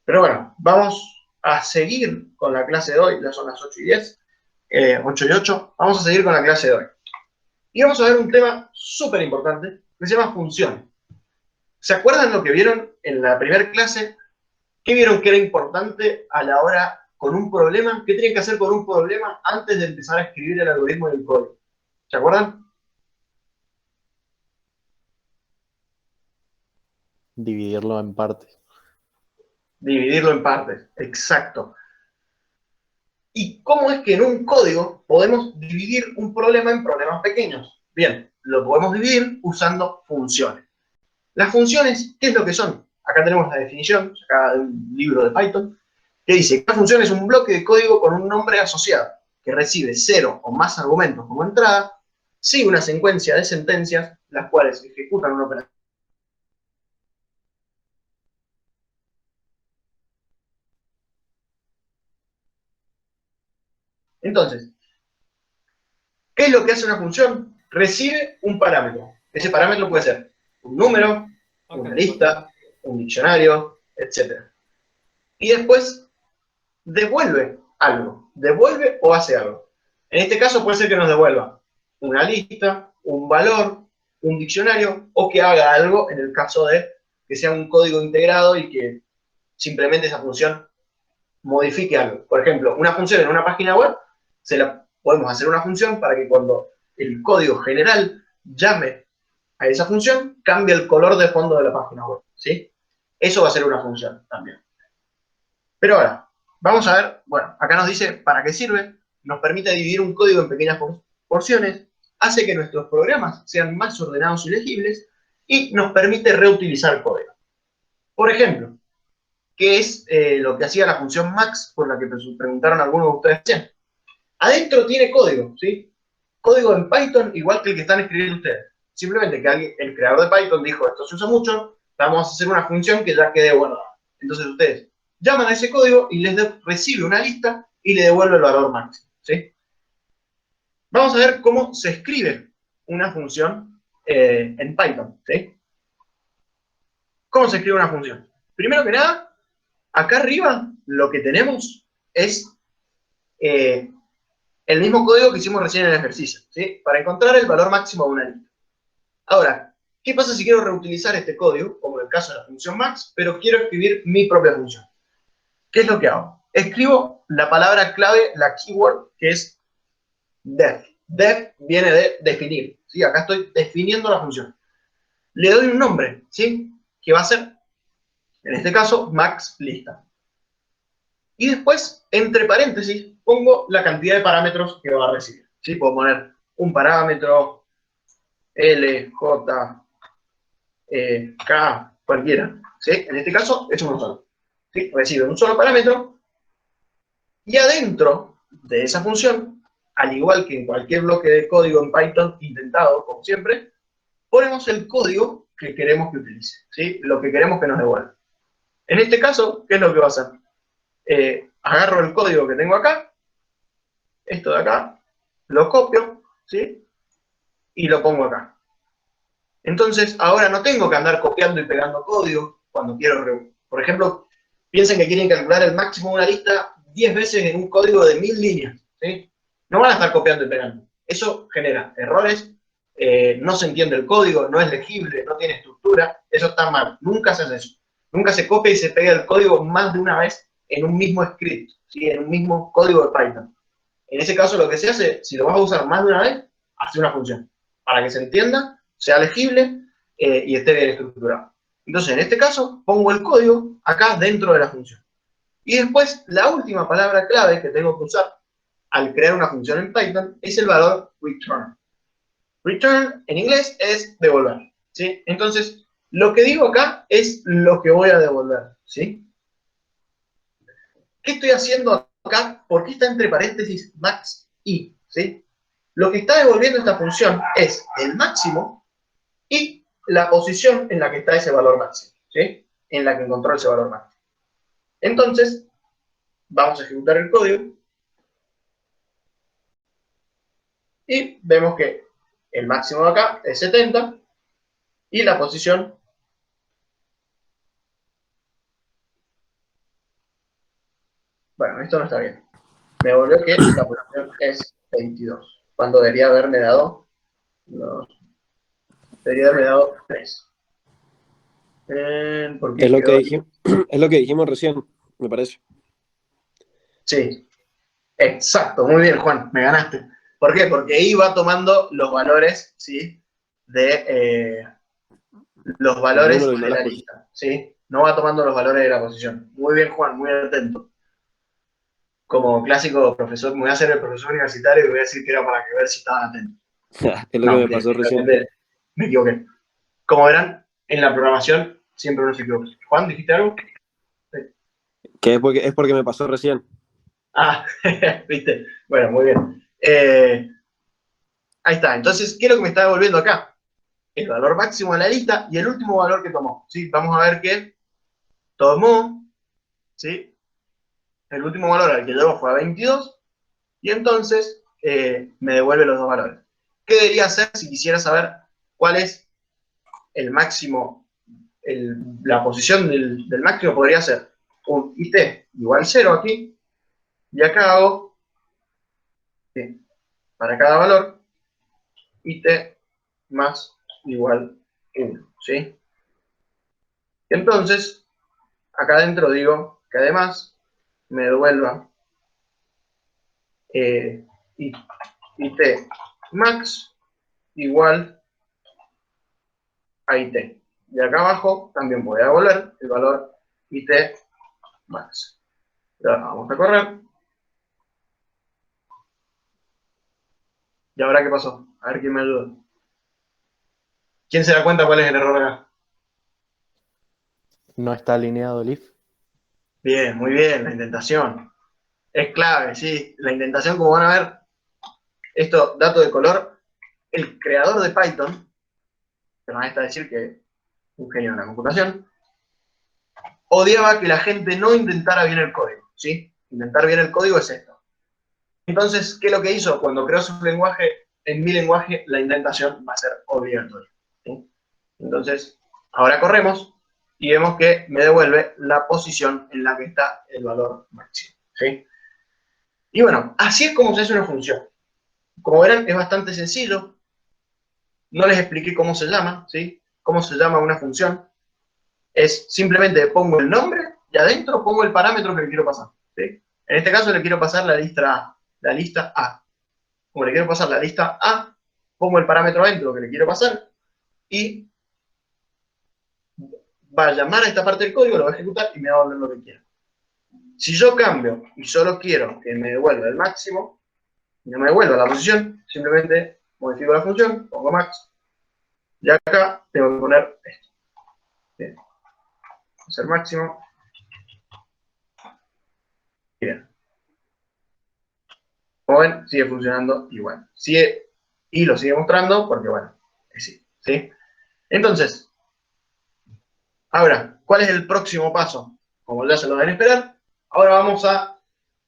Pero bueno, vamos a seguir con la clase de hoy, ya son las 8 y 10, 8 y 8, vamos a seguir con la clase de hoy. Y vamos a ver un tema súper importante, que se llama funciones. ¿Se acuerdan lo que vieron en la primera clase? ¿Qué vieron que era importante a la hora con un problema? ¿Qué tienen que hacer con un problema antes de empezar a escribir el algoritmo y el código? ¿Se acuerdan? Dividirlo en partes. Dividirlo en partes, exacto. ¿Y cómo es que en un código podemos dividir un problema en problemas pequeños? Bien, lo podemos dividir usando funciones. Las funciones, ¿qué es lo que son? Acá tenemos la definición, sacada de un libro de Python, que dice que una función es un bloque de código con un nombre asociado, que recibe 0 o más argumentos como entrada, sigue una secuencia de sentencias, las cuales ejecutan una operación. Entonces, ¿qué es lo que hace una función? Recibe un parámetro. Ese parámetro puede ser un número, una lista, un diccionario, etc. Y después devuelve algo, devuelve o hace algo. En este caso puede ser que nos devuelva una lista, un valor, un diccionario, o que haga algo en el caso de que sea un código integrado y que simplemente esa función modifique algo. Por ejemplo, una función en una página web, podemos hacer una función para que cuando el código general llame a esa función, cambie el color de fondo de la página web, ¿sí? Eso va a ser una función también. Pero ahora, vamos a ver, bueno, acá nos dice para qué sirve, nos permite dividir un código en pequeñas porciones, hace que nuestros programas sean más ordenados y legibles, y nos permite reutilizar código. Por ejemplo, ¿qué es lo que hacía la función max por la que preguntaron algunos de ustedes? Adentro tiene código, ¿sí? Código en Python igual que el que están escribiendo ustedes. simplemente que el creador de Python dijo, esto se usa mucho, vamos a hacer una función que ya quede guardada. Entonces ustedes llaman a ese código y recibe una lista y le devuelve el valor máximo, ¿sí? Vamos a ver cómo se escribe una función en Python, ¿sí? ¿Cómo se escribe una función? Primero que nada, acá arriba lo que tenemos es el mismo código que hicimos recién en el ejercicio, ¿sí? Para encontrar el valor máximo de una lista. Ahora, ¿qué pasa si quiero reutilizar este código, como en el caso de la función max, pero quiero escribir mi propia función? ¿Qué es lo que hago? Escribo la palabra clave, la keyword, que es def. Def viene de definir, ¿sí? Acá estoy definiendo la función. Le doy un nombre, ¿sí? Que va a ser, en este caso, max lista. Y después, entre paréntesis, pongo la cantidad de parámetros que va a recibir, ¿sí? Puedo poner un parámetro, L, J, K, cualquiera, ¿sí? En este caso es uno solo, ¿sí? Recibe un solo parámetro y adentro de esa función, al igual que en cualquier bloque de código en Python intentado, como siempre, ponemos el código que queremos que utilice, ¿sí? Lo que queremos que nos devuelva. En este caso, ¿qué es lo que va a hacer? Agarro el código que tengo acá, esto de acá, lo copio, ¿sí? Y lo pongo acá. Entonces, ahora no tengo que andar copiando y pegando código cuando quiero, por ejemplo, piensen que quieren calcular el máximo de una lista 10 veces en un código de 1000 líneas, ¿sí? No van a estar copiando y pegando. Eso genera errores, no se entiende el código, no es legible, no tiene estructura, eso está mal. Nunca se hace eso. Nunca se copia y se pega el código más de una vez en un mismo script, ¿sí? En un mismo código de Python. En ese caso, lo que se hace, si lo vas a usar más de una vez, hace una función. Para que se entienda, sea legible y esté bien estructurado. Entonces, en este caso, pongo el código acá dentro de la función. Y después, la última palabra clave que tengo que usar al crear una función en Python es el valor return. Return, en inglés, es devolver, ¿sí? Entonces, lo que digo acá es lo que voy a devolver, ¿sí? ¿Qué estoy haciendo acá? ¿Por qué está entre paréntesis max y? ¿Sí? Lo que está devolviendo esta función es el máximo y la posición en la que está ese valor máximo, ¿sí? En la que encontró ese valor máximo. Entonces, vamos a ejecutar el código y vemos que el máximo de acá es 70 y la posición bueno, esto no está bien. Me devolvió que la posición es 22, cuando debería haberme dado 3. Porque Es lo que quedó... dijimos, es lo que dijimos recién, me parece. Sí, exacto, muy bien, Juan, me ganaste. ¿Por qué? Porque iba tomando los valores, ¿sí? De los Los valores números y no de las la posiciones. lista, ¿sí? No va tomando los valores de la posición. Muy bien, Juan, muy atento. Como clásico profesor, me voy a hacer el profesor universitario y voy a decir que era para que ver si estaban atentos. Es lo que No, me pasó recién. realmente me equivoqué. Como verán, en la programación siempre uno se equivoca. Juan, ¿dijiste algo? Sí. Que es porque me pasó recién. Ah, viste. Bueno, muy bien. Ahí está. Entonces, ¿qué es lo que me está devolviendo acá? El valor máximo de la lista y el último valor que tomó. ¿Sí? Vamos a ver que tomó, ¿sí? El último valor al que llegó fue a 22 y entonces me devuelve los dos valores. ¿Qué debería hacer si quisiera saber cuál es el máximo, la posición del máximo? Podría ser un IT igual 0 aquí y acá hago, ¿sí? Para cada valor, IT más igual 1, ¿sí? Entonces, acá adentro digo que además me devuelva IT max igual a IT. Y acá abajo también voy a devolver el valor IT max. Ahora vamos a correr. ¿Y ahora qué pasó? A ver quién me ayuda. ¿Quién se da cuenta cuál es el error acá? No está alineado el if. Bien, muy bien, la indentación. Es clave, sí. La indentación, como van a ver, esto, dato de color, el creador de Python me van a decir que un genio de la computación, odiaba que la gente no intentara bien el código, ¿sí? Intentar bien el código es esto. Entonces, ¿qué es lo que hizo? Cuando creó su lenguaje, en mi lenguaje, la indentación va a ser obligatoria, ¿sí? Entonces, ahora corremos y vemos que me devuelve la posición en la que está el valor máximo, ¿sí? Y bueno, así es como se hace una función. Como verán, es bastante sencillo. No les expliqué cómo se llama, ¿sí? Cómo se llama una función. Es simplemente pongo el nombre y adentro pongo el parámetro que le quiero pasar, ¿sí? En este caso le quiero pasar la lista A. La lista A. Como le quiero pasar la lista A, pongo el parámetro adentro que le quiero pasar y va a llamar a esta parte del código, lo va a ejecutar y me va a devolver lo que quiera. Si yo cambio y solo quiero que me devuelva el máximo, no me devuelva la posición, simplemente modifico la función, pongo max, y acá tengo que poner esto. Bien. Hacer máximo. Bien. Como ven, sigue funcionando igual. Y lo sigue mostrando porque, bueno, es sí, ¿sí? Entonces, ahora, ¿cuál es el próximo paso? Como ya se lo deben esperar, ahora vamos a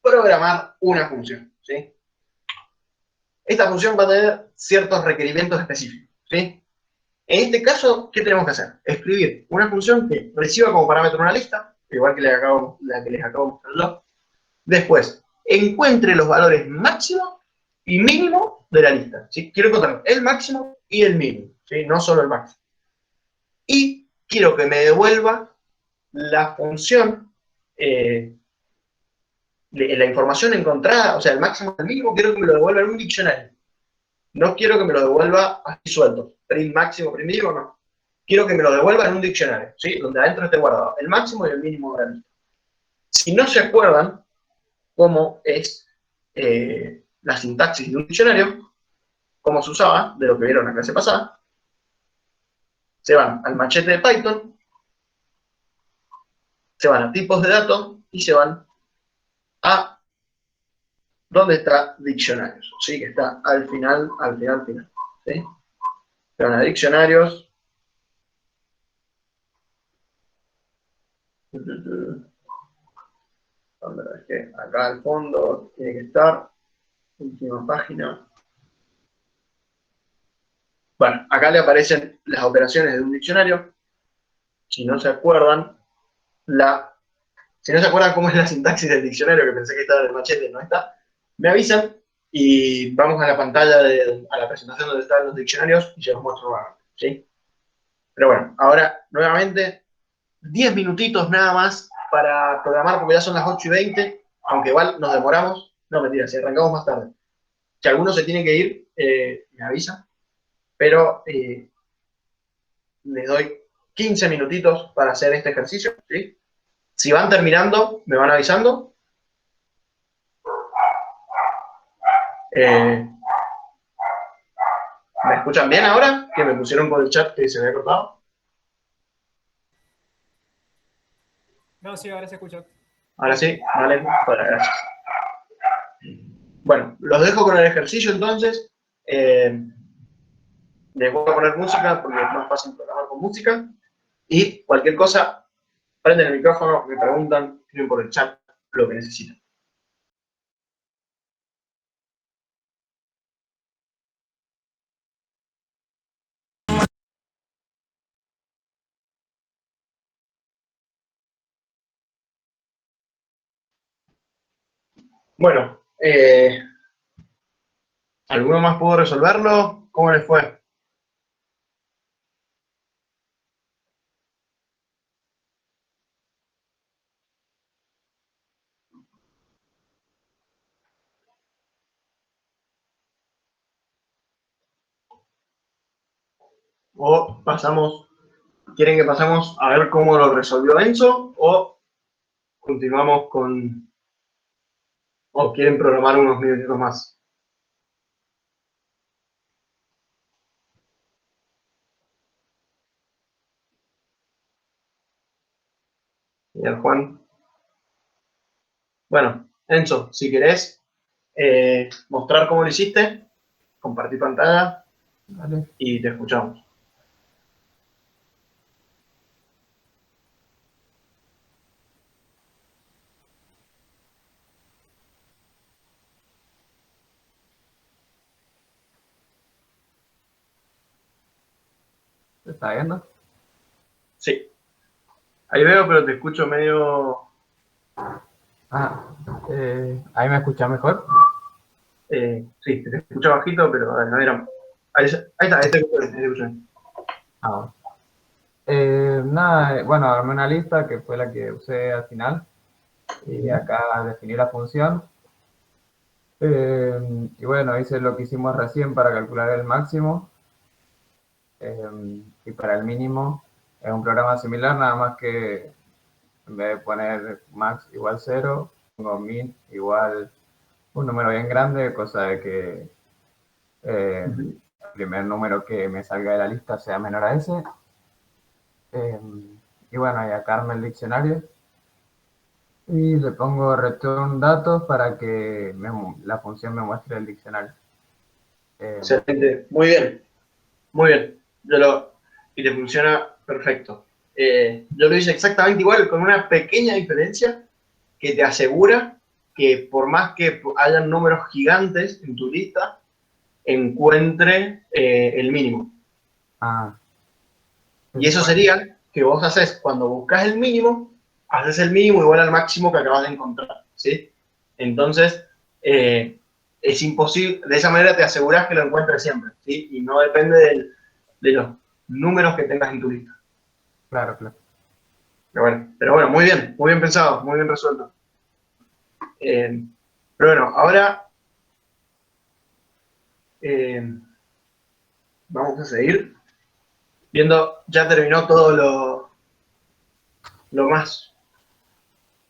programar una función, ¿sí? Esta función va a tener ciertos requerimientos específicos, ¿sí? En este caso, ¿qué tenemos que hacer? Escribir una función que reciba como parámetro una lista, igual que la que les acabo de mostrar yo. Después, encuentre los valores máximo y mínimo de la lista, ¿sí? Quiero encontrar el máximo y el mínimo, ¿sí? No solo el máximo. Y quiero que me devuelva la función, la información encontrada, o sea, el máximo y el mínimo, quiero que me lo devuelva en un diccionario. No quiero que me lo devuelva así suelto. Print máximo, print mínimo, no. Quiero que me lo devuelva en un diccionario, ¿sí? Donde adentro esté guardado el máximo y el mínimo de la lista. Si no se acuerdan cómo es la sintaxis de un diccionario, cómo se usaba, de lo que vieron en la clase pasada, se van al machete de Python, se van a tipos de datos y se van a donde está diccionarios, ¿sí? Que está al final, ¿sí? Se van a diccionarios. Es que acá al fondo tiene que estar, última página. Bueno, acá le aparecen las operaciones de un diccionario. Si no se acuerdan, cómo es la sintaxis del diccionario, que pensé que estaba en el machete, no está, me avisan y vamos a la pantalla, a la presentación donde están los diccionarios y se los muestro nuevamente, ¿sí? Pero bueno, ahora, nuevamente, 10 minutitos nada más para programar, porque ya son las 8:20, aunque igual nos demoramos. No, mentira, si arrancamos más tarde. Si alguno se tiene que ir, me avisa, pero les doy 15 minutitos para hacer este ejercicio, ¿sí? Si van terminando, me van avisando. ¿Me escuchan bien ahora? Que me pusieron por el chat que se me había cortado. No, sí, ahora se escucha. Ahora sí, vale, bueno, gracias. Bueno, los dejo con el ejercicio entonces. Les voy a poner música porque es más fácil programar con música. Y cualquier cosa, prenden el micrófono, me preguntan, escriben por el chat lo que necesiten. Bueno, ¿alguno más pudo resolverlo? ¿Cómo les fue? O pasamos, ¿quieren que pasemos a ver cómo lo resolvió Enzo? ¿O continuamos con, o quieren programar unos minutitos más? Señor Juan. Bueno, Enzo, si querés mostrar cómo lo hiciste, compartir pantalla Vale. y te escuchamos. ¿Se está viendo? Sí. Ahí veo, pero te escucho medio... Ah, ¿ahí me escucha mejor? sí, te escucho bajito, pero no era... Ahí está, ahí te escucho. Ah, bueno. Nada, bueno, armé una lista que fue la que usé al final. Y acá definí la función. Y bueno, hice lo que hicimos recién para calcular el máximo. Y para el mínimo es un programa similar, nada más que en vez de poner max igual 0, pongo min igual un número bien grande, cosa de que el primer número que me salga de la lista sea menor a ese. Y bueno, y acá armo el diccionario y le pongo return datos para que la función me muestre el diccionario. Excelente, muy bien, muy bien. Y te funciona perfecto. Yo lo hice exactamente igual, con una pequeña diferencia que te asegura que por más que hayan números gigantes en tu lista, encuentre el mínimo. Ah, Y eso sería que vos haces, cuando buscas el mínimo, haces el mínimo igual al máximo que acabas de encontrar, ¿sí? Entonces, es imposible, de esa manera te aseguras que lo encuentres siempre, ¿sí? Y no depende de los números que tengas en tu lista. claro, claro. Pero bueno, muy bien pensado, muy bien resuelto. Pero bueno, ahora vamos a seguir viendo, ya terminó todo lo más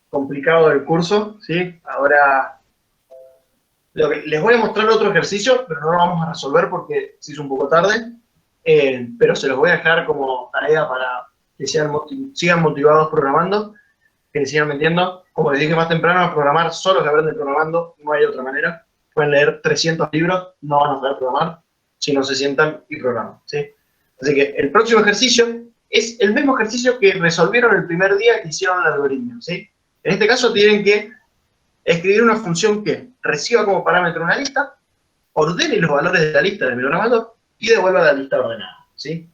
complicado del curso, ¿sí? Ahora les voy a mostrar otro ejercicio, pero no lo vamos a resolver porque se hizo un poco tarde, pero se los voy a dejar como tarea para que sigan motivados programando, que sigan metiendo. Como les dije más temprano, programar solo se aprende programando, no hay otra manera. Pueden leer 300 libros, no van a saber programar si no se sientan y programan, ¿sí? Así que el próximo ejercicio es el mismo ejercicio que resolvieron el primer día que hicieron el algoritmo, ¿sí? En este caso tienen que escribir una función que reciba como parámetro una lista, ordene los valores de la lista del programador y devuelva la lista ordenada, ¿sí?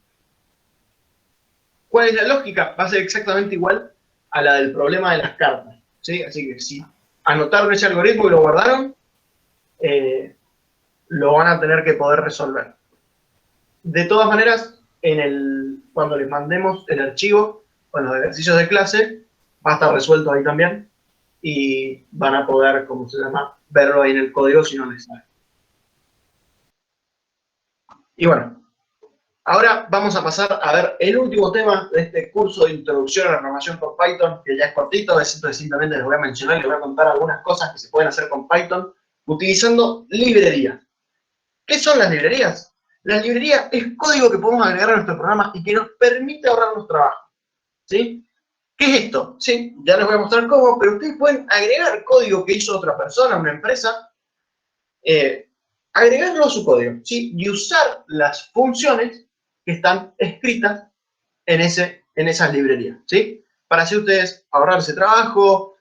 ¿Cuál es la lógica? Va a ser exactamente igual a la del problema de las cartas, ¿sí? Así que si anotaron ese algoritmo y lo guardaron, lo van a tener que poder resolver. De todas maneras, cuando les mandemos el archivo con los ejercicios de clase, va a estar resuelto ahí también y van a poder, ¿cómo se llama?, verlo ahí en el código si no les sale. Y bueno, ahora vamos a pasar a ver el último tema de este curso de introducción a la programación con Python, que ya es cortito, simplemente les voy a mencionar y les voy a contar algunas cosas que se pueden hacer con Python utilizando librerías. ¿Qué son las librerías? Las librerías es código que podemos agregar a nuestro programa y que nos permite ahorrarnos trabajo, ¿sí? ¿Qué es esto? Sí, ya les voy a mostrar cómo, pero ustedes pueden agregar código que hizo otra persona, una empresa, agregarlo a su código, ¿sí? Y usar las funciones que están escritas en esas librerías, ¿sí? Para así ustedes ahorrarse trabajo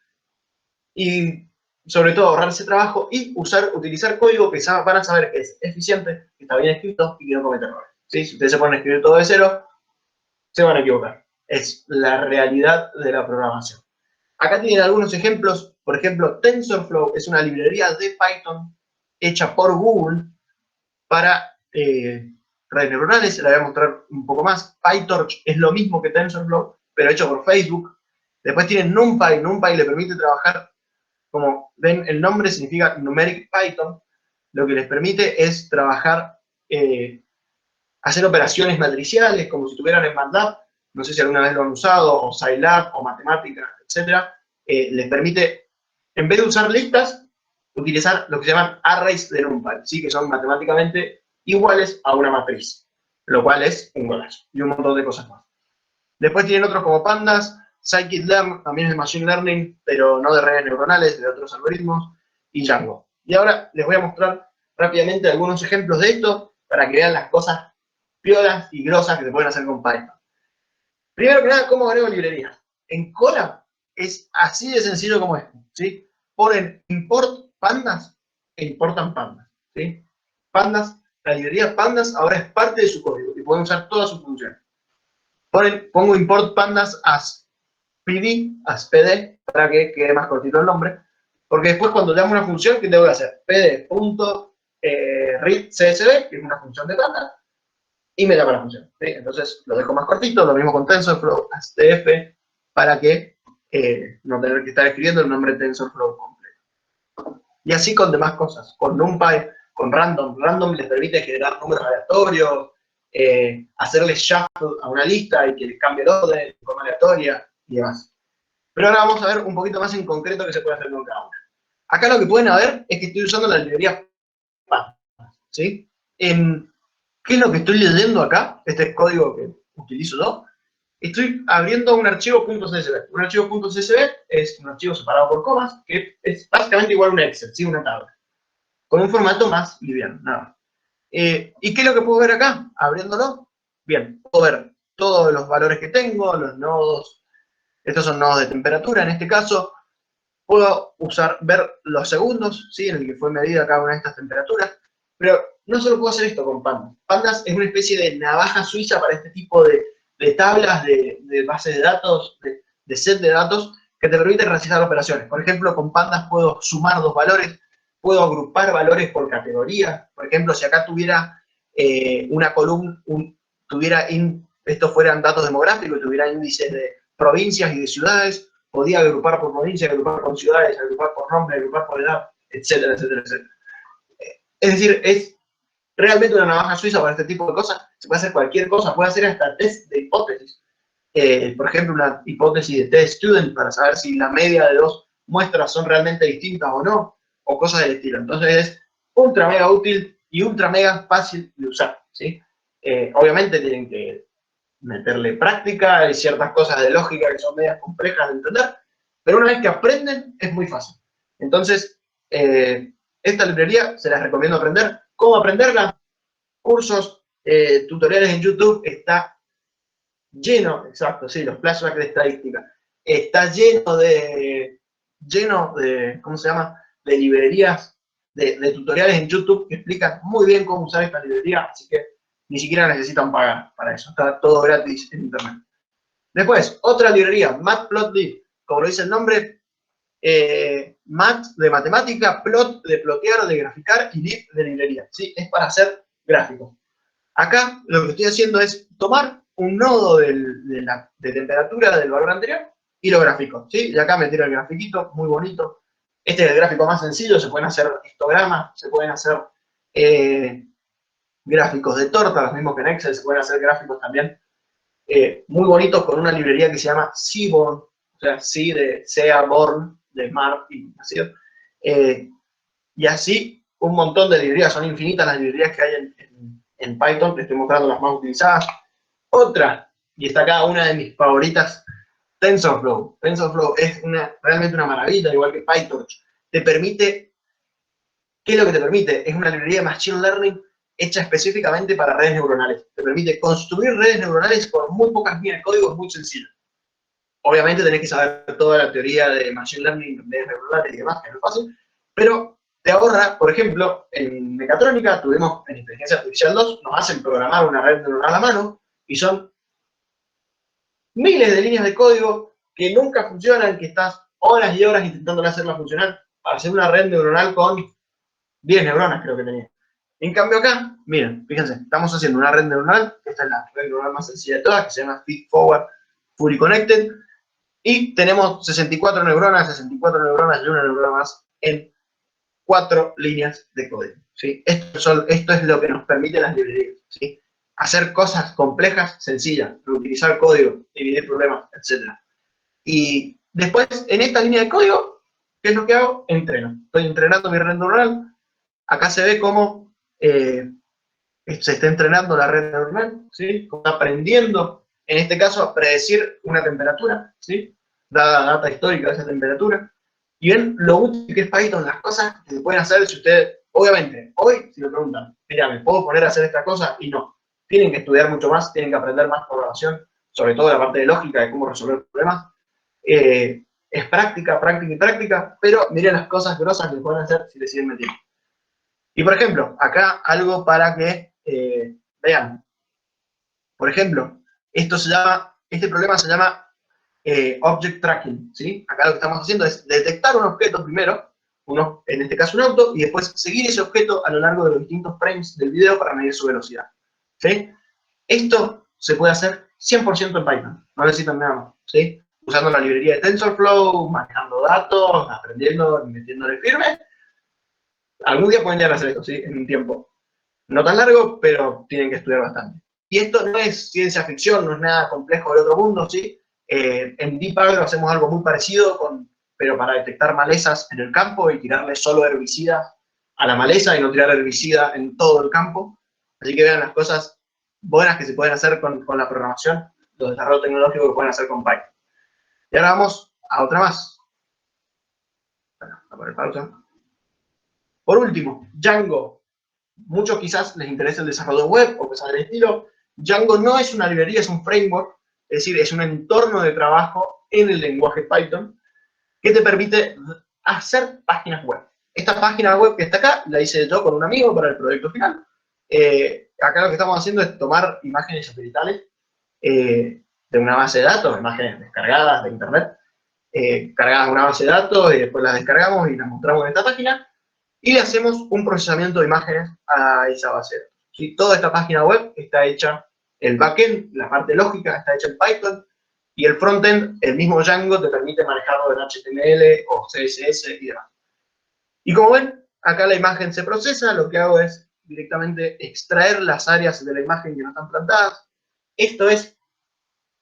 y sobre todo ahorrarse trabajo y utilizar código que van a saber que es eficiente, que está bien escrito y que no comete errores, ¿sí? Si ustedes se ponen a escribir todo de cero, se van a equivocar. Es la realidad de la programación. Acá tienen algunos ejemplos. Por ejemplo, TensorFlow es una librería de Python hecha por Google para redes neuronales. Se la voy a mostrar un poco más. PyTorch es lo mismo que TensorFlow, pero hecho por Facebook. Después tienen NumPy. NumPy le permite trabajar, como ven, el nombre significa Numeric Python. Lo que les permite es trabajar, hacer operaciones matriciales, como si estuvieran en MATLAB. No sé si alguna vez lo han usado, o Scilab, o matemáticas, etc. Les permite, en vez de usar listas, utilizar lo que se llaman arrays de NumPy, ¿sí? Que son matemáticamente iguales a una matriz, lo cual es un golazo, y un montón de cosas más. Después tienen otros como Pandas, Scikit-learn, también es de Machine Learning, pero no de redes neuronales, de otros algoritmos, y Django. Y ahora les voy a mostrar rápidamente algunos ejemplos de esto, para que vean las cosas piolas y grosas que se pueden hacer con Python. Primero que nada, ¿cómo agrego librerías? En Colab es así de sencillo como esto, ¿sí? Ponen import pandas e importan pandas, ¿sí? Pandas, la librería pandas ahora es parte de su código y pueden usar todas sus funciones. Pongo import pandas as PD, para que quede más cortito el nombre, porque después cuando llamo una función, ¿qué tengo que hacer? pd.readCSV, que es una función de panda, y me llama la función, ¿sí? Entonces lo dejo más cortito, lo mismo con TensorFlow, ASTF, para que no tener que estar escribiendo el nombre TensorFlow completo. Y así con demás cosas, con NumPy, con Random. Random les permite generar números aleatorios, hacerle shuffle a una lista y que les cambie el orden de forma aleatoria y demás. Pero ahora vamos a ver un poquito más en concreto qué se puede hacer con cada una. Acá lo que pueden ver es que estoy usando la librería Pandas, ¿sí? ¿Qué es lo que estoy leyendo acá? Este es código que utilizo yo. Estoy abriendo un archivo .csv. Un archivo .csv es un archivo separado por comas, que es básicamente igual a un Excel, ¿sí? Una tabla. Con un formato más liviano, nada más. ¿Y qué es lo que puedo ver acá? Abriéndolo. Bien, puedo ver todos los valores que tengo, los nodos. Estos son nodos de temperatura en este caso. Puedo ver los segundos, ¿sí? En el que fue medida cada una de estas temperaturas. Pero no solo puedo hacer esto con Pandas. Pandas es una especie de navaja suiza para este tipo de tablas, de bases de datos, de set de datos, que te permiten realizar operaciones. Por ejemplo, con Pandas puedo sumar dos valores, puedo agrupar valores por categoría. Por ejemplo, si acá tuviera una columna, estos fueran datos demográficos, tuviera índices de provincias y de ciudades, podía agrupar por provincia, agrupar por ciudades, agrupar por nombre, agrupar por edad, etcétera, etcétera, etcétera. Es decir, es realmente una navaja suiza para este tipo de cosas. Se puede hacer cualquier cosa, puede hacer hasta test de hipótesis. Por ejemplo, una hipótesis de test student para saber si la media de dos muestras son realmente distintas o no, o cosas del estilo. Entonces es ultra mega útil y ultra mega fácil de usar, ¿sí? Obviamente tienen que meterle práctica, hay ciertas cosas de lógica que son medias complejas de entender, pero una vez que aprenden es muy fácil. Entonces, esta librería se las recomiendo aprender. ¿Cómo aprenderla? Cursos, tutoriales en YouTube, está lleno, exacto, sí, los flashbacks de estadística, está lleno de, ¿cómo se llama? De librerías, de tutoriales en YouTube que explican muy bien cómo usar esta librería, así que ni siquiera necesitan pagar para eso, está todo gratis en internet. Después, otra librería, Matplotlib, como lo dice el nombre, mat de matemática, plot de plotear, de graficar y lib de librería, ¿sí? Es para hacer gráficos. Acá lo que estoy haciendo es tomar un nodo de temperatura del valor anterior y lo grafico, ¿sí? Y acá me tiro el grafiquito, muy bonito. Este es el gráfico más sencillo, se pueden hacer histogramas, se pueden hacer gráficos de torta, los mismos que en Excel, se pueden hacer gráficos también muy bonitos con una librería que se llama Seaborn, o sea, C de Seaborn, de mar y nacido. Y así un montón de librerías, son infinitas las librerías que hay en Python, te estoy mostrando las más utilizadas. Otra, y está acá una de mis favoritas, TensorFlow. TensorFlow es realmente una maravilla, igual que PyTorch. Te permite, ¿qué es lo que te permite? Es una librería de Machine Learning hecha específicamente para redes neuronales. Te permite construir redes neuronales con muy pocas líneas de código, es muy sencillo. Obviamente tenés que saber toda la teoría de Machine Learning, redes neuronales y demás, que no es fácil, pero te ahorra, por ejemplo, en mecatrónica, tuvimos en Inteligencia Artificial 2, nos hacen programar una red neuronal a mano, y son miles de líneas de código que nunca funcionan, que estás horas y horas intentando hacerla funcionar para hacer una red neuronal con 10 neuronas, creo que tenía. En cambio acá, miren, fíjense, estamos haciendo una red neuronal, esta es la red neuronal más sencilla de todas, que se llama Feed Forward Fully Connected, y tenemos 64 neuronas y una neurona más en 4 líneas de código, ¿sí? Esto es lo que nos permite las librerías, ¿sí? Hacer cosas complejas, sencillas, reutilizar código, dividir problemas, etc. Y después, en esta línea de código, ¿qué es lo que hago? Entreno. Estoy entrenando mi red neuronal. Acá se ve cómo se está entrenando la red neuronal, ¿sí? Como está aprendiendo, en este caso, a predecir una temperatura, ¿sí? Dada data histórica de esa temperatura. Y ven lo útil que es Python, las cosas que se pueden hacer si ustedes, obviamente, hoy, si me preguntan, mira, ¿me puedo poner a hacer esta cosa? Y no. Tienen que estudiar mucho más, tienen que aprender más programación, sobre todo la parte de lógica, de cómo resolver problemas. Es práctica, práctica y práctica, pero miren las cosas grosas que pueden hacer si les siguen metiendo. Y por ejemplo, acá algo para que vean. Por ejemplo, Este problema se llama object tracking, ¿sí? Acá lo que estamos haciendo es detectar un objeto primero, en este caso un auto, y después seguir ese objeto a lo largo de los distintos frames del video para medir su velocidad, ¿sí? Esto se puede hacer 100% en Python, no necesitan nada más, ¿sí? Usando la librería de TensorFlow, manejando datos, aprendiendo, metiéndole firme. Algún día pueden llegar a hacer esto, ¿sí? En un tiempo no tan largo, pero tienen que estudiar bastante. Y esto no es ciencia ficción, no es nada complejo del otro mundo, ¿sí? En Deep Agro hacemos algo muy parecido, pero para detectar malezas en el campo y tirarle solo herbicida a la maleza y no tirar herbicida en todo el campo. Así que vean las cosas buenas que se pueden hacer con la programación, los desarrollos tecnológicos que pueden hacer con Python. Y ahora vamos a otra más. Bueno, voy a poner pausa. Por último, Django. Muchos quizás les interesa el desarrollo web o cosas del estilo. Django no es una librería, es un framework, es decir, es un entorno de trabajo en el lenguaje Python que te permite hacer páginas web. Esta página web que está acá la hice yo con un amigo para el proyecto final. Acá lo que estamos haciendo es tomar imágenes satelitales de una base de datos, imágenes descargadas de internet, cargadas de una base de datos y después las descargamos y las mostramos en esta página y le hacemos un procesamiento de imágenes a esa base de datos, ¿sí? Toda esta página web está hecha, el backend, la parte lógica está hecha en Python y el frontend, el mismo Django, te permite manejarlo en HTML o CSS y demás. Y como ven, acá la imagen se procesa, lo que hago es directamente extraer las áreas de la imagen que no están plantadas. Esto es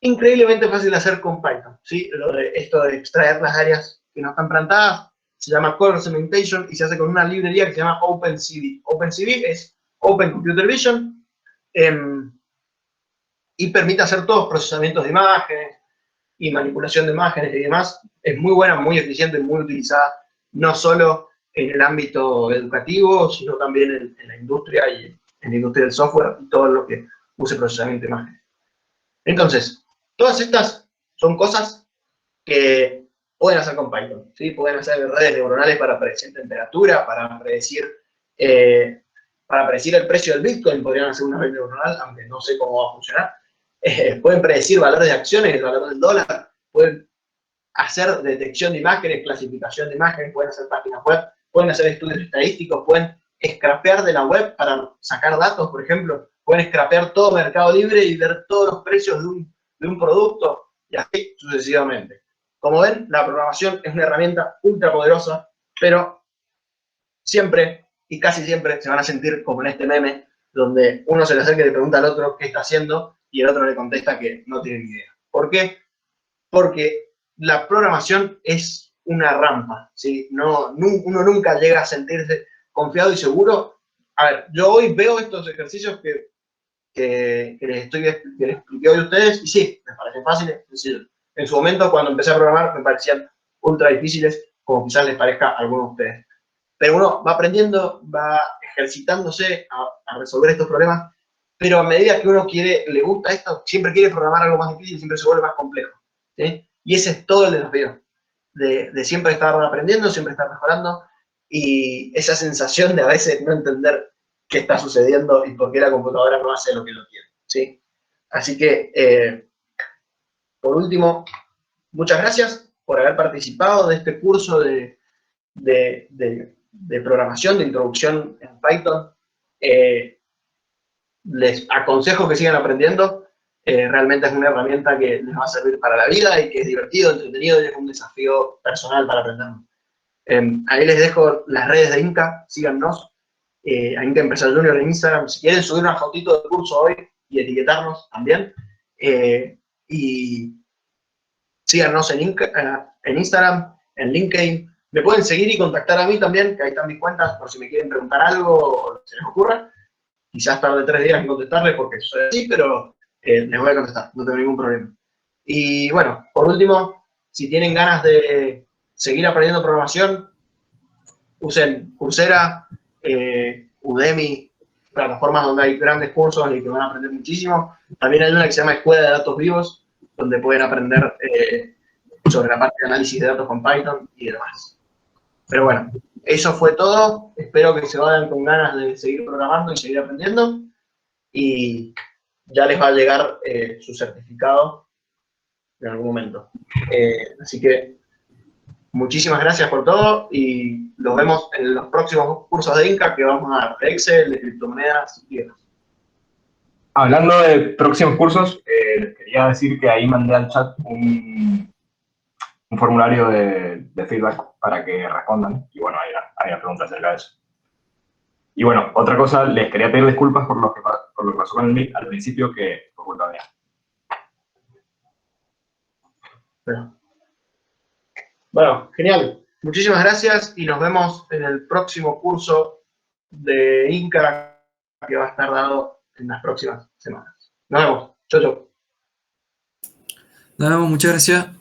increíblemente fácil de hacer con Python, ¿sí? Esto de extraer las áreas que no están plantadas se llama color segmentation y se hace con una librería que se llama OpenCV. OpenCV es Open Computer Vision y permite hacer todos procesamientos de imágenes y manipulación de imágenes y demás. Es muy buena, muy eficiente, muy utilizada, no solo en el ámbito educativo, sino también en la industria y en la industria del software y todo lo que use procesamiento de imágenes. Entonces, todas estas son cosas que pueden hacer con Python, ¿sí? Pueden hacer redes neuronales para predecir temperatura, para predecir el precio del Bitcoin, podrían hacer una red neuronal, aunque no sé cómo va a funcionar. Pueden predecir valores de acciones, el valor del dólar, pueden hacer detección de imágenes, clasificación de imágenes, pueden hacer páginas web, pueden hacer estudios estadísticos, pueden scrapear de la web para sacar datos, por ejemplo, pueden scrapear todo Mercado Libre y ver todos los precios de un producto, y así sucesivamente. Como ven, la programación es una herramienta ultra poderosa, pero siempre y casi siempre se van a sentir como en este meme, donde uno se le acerca y le pregunta al otro qué está haciendo, y el otro le contesta que no tiene ni idea. ¿Por qué? Porque la programación es una rampa, ¿sí? Uno nunca llega a sentirse confiado y seguro. A ver, yo hoy veo estos ejercicios que les expliqué hoy a ustedes, y sí, me parecen fáciles, sencillos. En su momento, cuando empecé a programar, me parecían ultra difíciles, como quizás les parezca a algunos de ustedes. Pero uno va aprendiendo, va ejercitándose a resolver estos problemas, pero a medida que uno le gusta esto, siempre quiere programar algo más difícil, siempre se vuelve más complejo, ¿sí? Y ese es todo el desafío, de siempre estar aprendiendo, siempre estar mejorando, y esa sensación de a veces no entender qué está sucediendo y por qué la computadora no hace lo que lo quiere, ¿sí? Así que, por último, muchas gracias por haber participado de este curso de programación, de introducción en Python. Les aconsejo que sigan aprendiendo. Realmente es una herramienta que les va a servir para la vida y que es divertido, entretenido y es un desafío personal para aprender. Ahí les dejo las redes de Inca, síganos. A Inca Empresarial Junior en Instagram. Si quieren subir una fotito del curso hoy y etiquetarnos también. Y síganos en Instagram, en LinkedIn. Me pueden seguir y contactar a mí también, que ahí están mis cuentas, por si me quieren preguntar algo o lo que se les ocurra. Quizás tarde 3 días en contestarles porque soy así, pero les voy a contestar, no tengo ningún problema. Y bueno, por último, si tienen ganas de seguir aprendiendo programación, usen Coursera, Udemy, plataformas donde hay grandes cursos y que van a aprender muchísimo. También hay una que se llama Escuela de Datos Vivos, donde pueden aprender sobre la parte de análisis de datos con Python y demás. Pero bueno, eso fue todo. Espero que se vayan con ganas de seguir programando y seguir aprendiendo. Y ya les va a llegar su certificado en algún momento. Así que muchísimas gracias por todo y los vemos en los próximos cursos de Inca que vamos a dar de Excel, de criptomonedas y demás. Hablando de próximos cursos, les quería decir que ahí mandé al chat un formulario de feedback para que respondan. Y bueno, hay una pregunta acerca de eso. Y bueno, otra cosa, les quería pedir disculpas por lo que pasó con el mic al principio, que fue culpa mía. Bueno, genial. Muchísimas gracias y nos vemos en el próximo curso de Inca que va a estar dado en las próximas semanas. Nos vemos. Chau, chau. Nos vemos, muchas gracias.